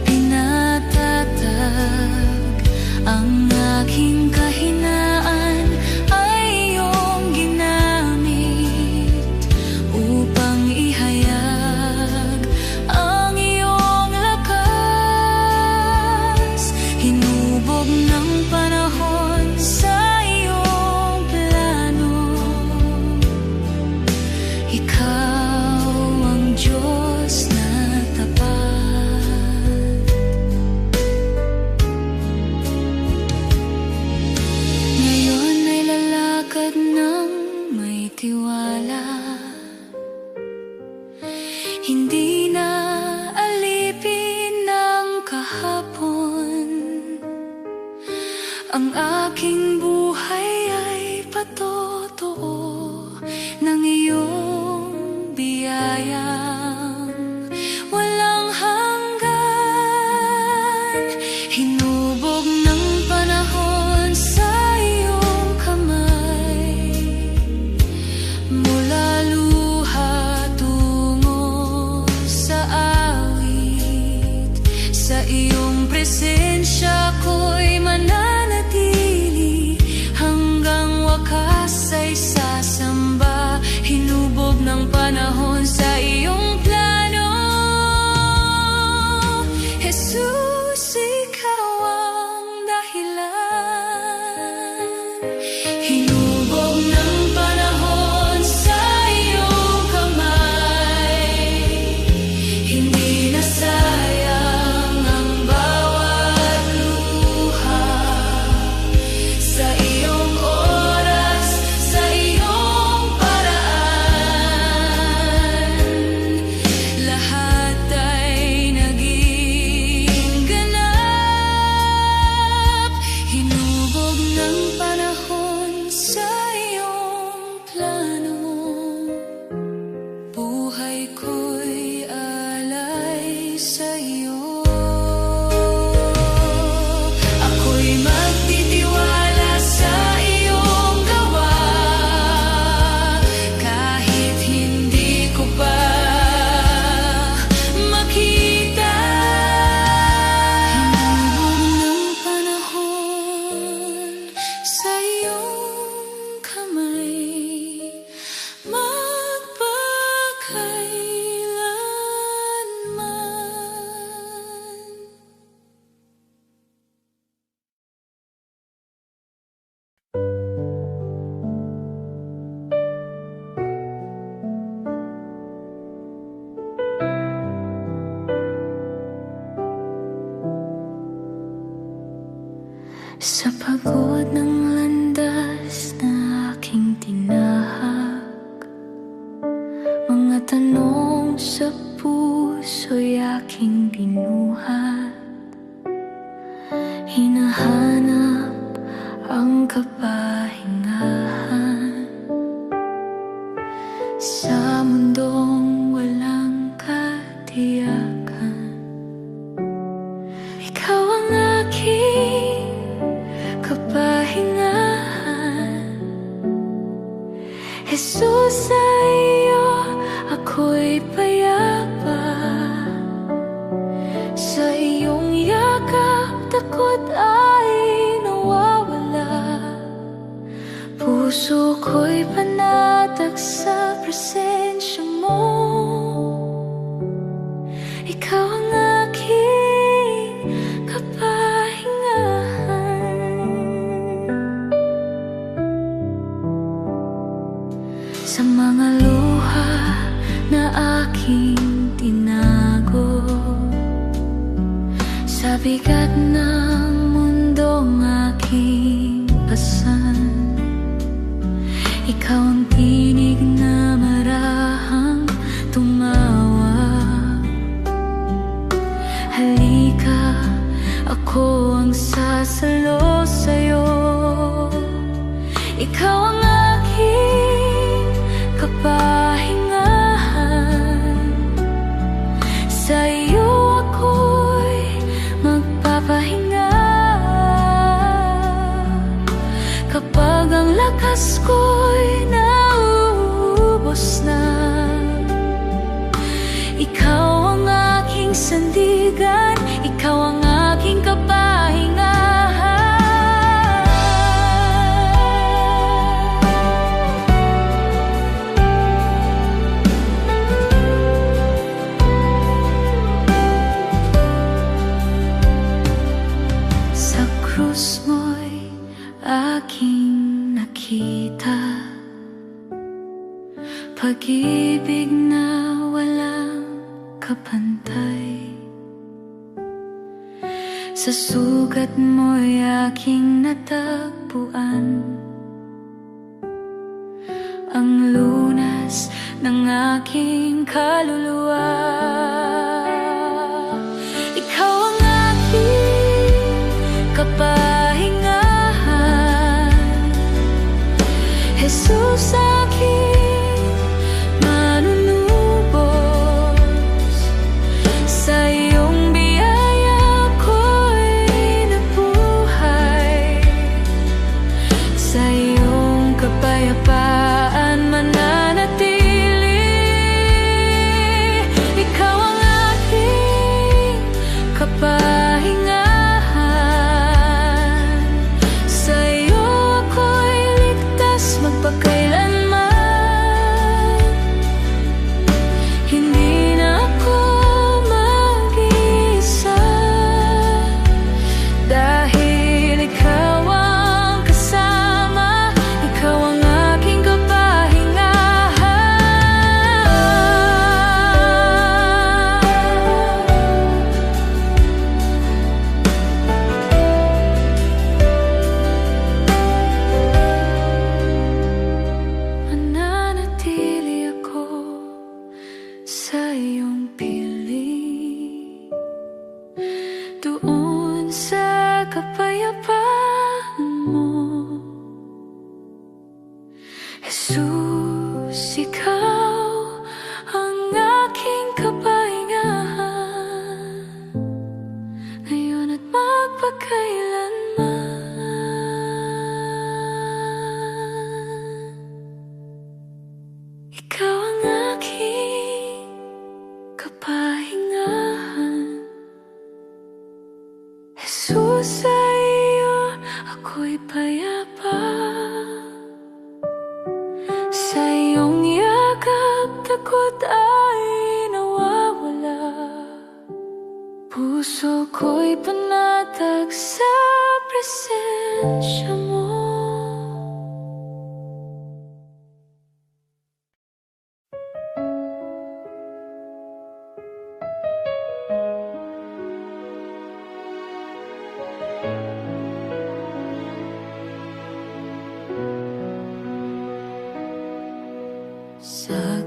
pinatatag. Ang aking kahinaan ay iyong ginamit upang ihayag ang iyong lakas. Hinubog ng panahon sa iyong plano, ikaw ang Diyos na tapat. Ngayon ay lalakad ng may tiwala, hindi na alipin ng kahapon. Ang aking buhay ay patotoo ng iyong biyayang walang hanggan. Hinubog ng panahon sa iyong kamay, mula luha tungo sa awit. Sa iyong presensya ko'y mananatili, hanggang wakas ay sasamba. Hinubog ng panahon sa iyong plano, Jesus, ikaw ang dahilan. Hinubog ng panahon sa iyong kamay, hindi na sayang ang bawat luha. Sa pagod ng landas na aking tinahak, mga tanong sa puso'y aking binuhat. Hinahanap ang kapahingahan sa mundong walang katiyakan. Ikaw ang aking kapahingahan, Jesus, sa iyo ako'y payapa. Sa iyong yakap, takot ay nawawala. Puso ko'y panatag sa presensya mo. Ikaw ang aking kapahingahan. Sa mga luha na aking tinago, sa bigat ng mundong aking pasan, ikaw ang tinig na marahang tumawag. Halika, ako ang sasalo sa'yo. Ikaw ang aking kapahingahan. Sa iyo ako'y magpapahinga. Kapag ang lakas ko'y nauubos na, ikaw ang aking sandigan, ikaw ang aking kapahingahan. Sa krus mo'y aking nakita pag-ibig na walang kapantay. Sa sugat mo'y aking natagpuan ang lunas ng aking kaluluwa. Ikaw ang aking kapahingahan, Jesus, aking manunubos. Sa iyong biyaya ko'y nabuhay, sa iyong kapayapaan mananatili. Ikaw ang aking kapahingahan, sa iyo ako'y ligtas magpakailanman. Hindi na ako mag-isa, dahil ikaw ang kasama, ikaw ang aking kapahingahan. Mananatili ako sa iyong piling, doon sa kapayapaan mo. Jesus, ikaw ang aking kapahingahan, ngayon at magpakailanman. Ikaw ang aking kapahingahan, Jesus, sa iyo ako'y payapa. Sa iyong yakap, takot ay nawawala. Puso ko'y panatag sa presensya mo.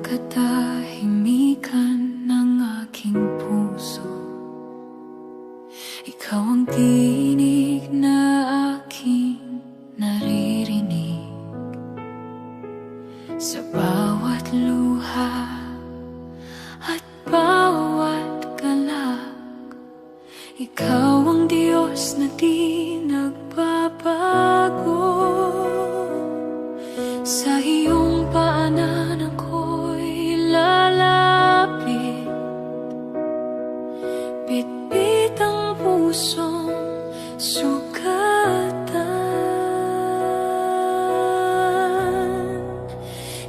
katahimikan ng aking puso, ikaw ang tinig na aking naririnig. Sa bawat luha at bawat galak, ikaw ang Diyos na di nagbabago. Sa iyong paanan ako'y lalapit, bitbit ang pusong sugatan.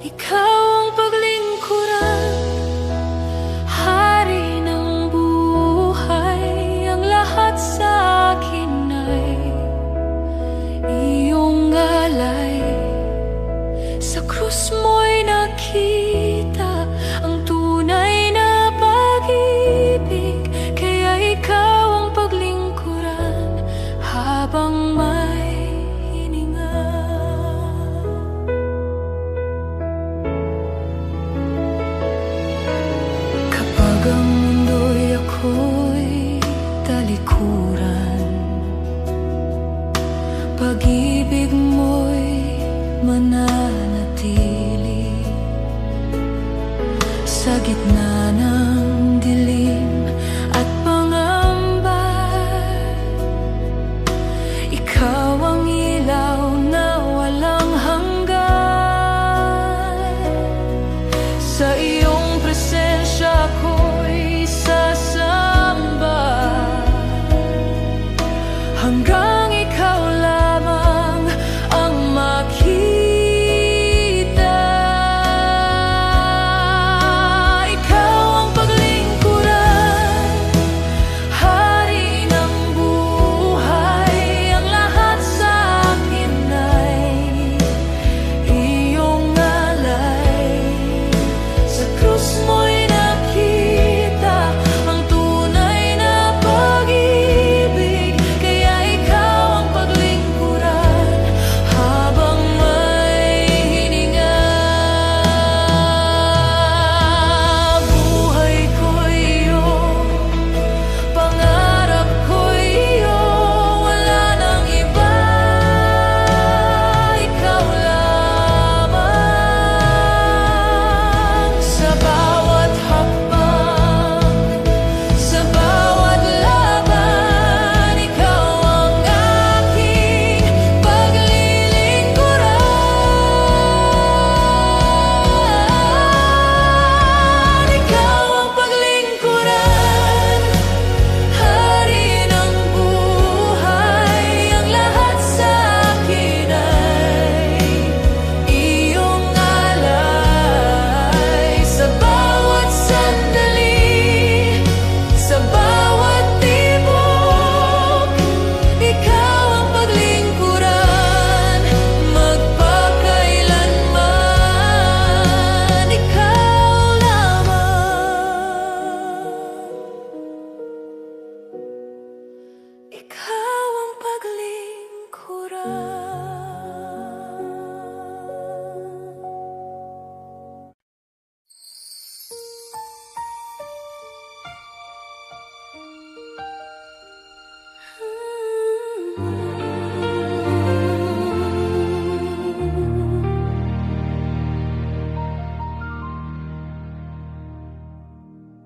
Ikaw ang paglingkuran, hari ng buhay. Ang lahat sa akin ay iyong alay. Sa krus mo'y nakita ang tunay na pag-ibig, kaya ikaw ang paglingkuran habang may hininga. Kapag ang mundo'y ako'y talikuran, pag-ibig mo'y mananatili. Sa gitna ng dilim at pangamba, ikaw ang ilaw na walang hanggan. Sa iyong presensya ako'y sasamba, hanggang ikaw lamang ang makita. Ikaw ang paglingkuran.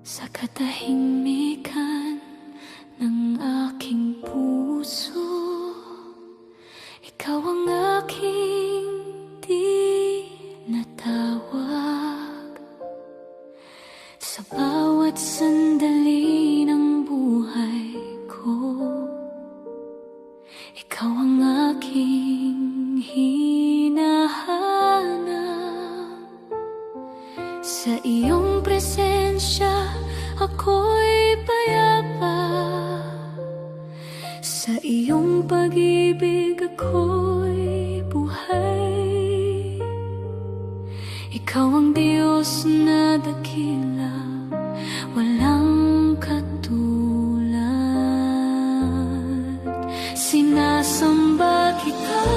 Sa katahimikan ng aking puso, ikaw ang aking di natawag. Sa bawat sandali ng buhay ko, ikaw ang aking hinahanap. Sa iyong presensya ako'y payapa, sa iyong pag-ibig ako'y buhay. Ikaw ang Diyos na dakila, walang katulad. Sinasamba kita,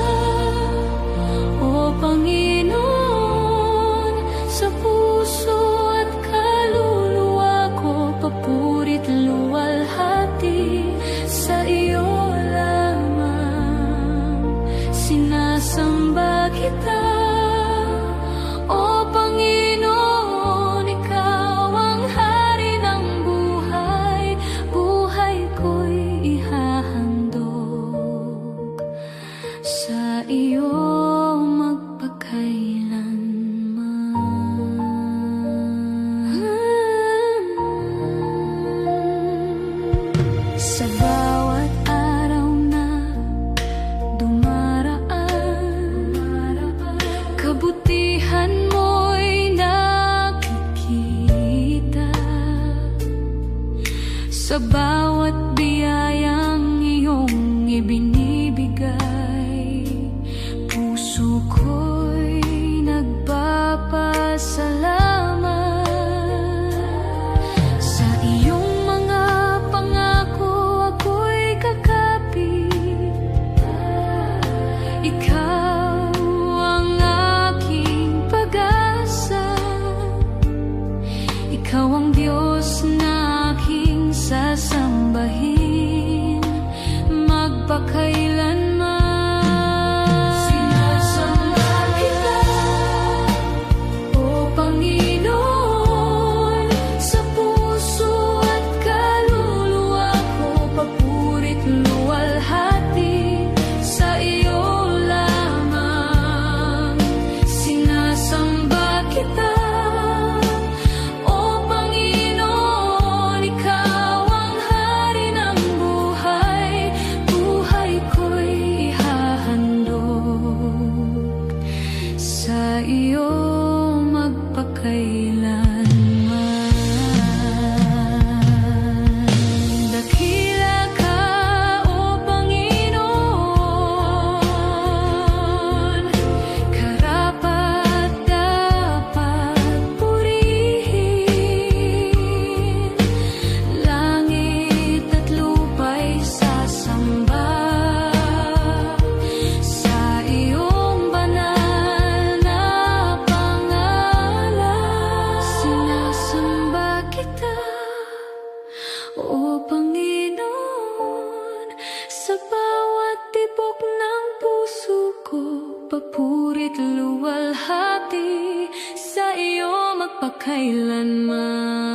O Panginoon, sa puso sa bawat araw na dumaraan. Kabutihan mo'y nakikita sa bawat biyayang iyong ibinibigay. Puso ko'y nagpapasalamat sa iyong mga pangako. Ako'y kakapit, ikaw ang aking pag-asa. Ikaw ang Diyos na aking sasambahin magpakailanman. Sinasamba kita, O Panginoon, sa puso at kaluluwa ko. Papurit luwalhati sa iyo lamang. Sinasamba kita, O Panginoon, ikaw ang hari ng buhay. Buhay ko'y ihahandog sa iyo magpakailanman. Dakila ka, O Panginoon, karapat-dapat purihin. Langit at lupa'y sasamba sa iyong banal na pangalan. Sinasamba kita, O Panginoon, sa bawat tibok ng puso ko. Papurit luwalhati sa iyo magpakailanman.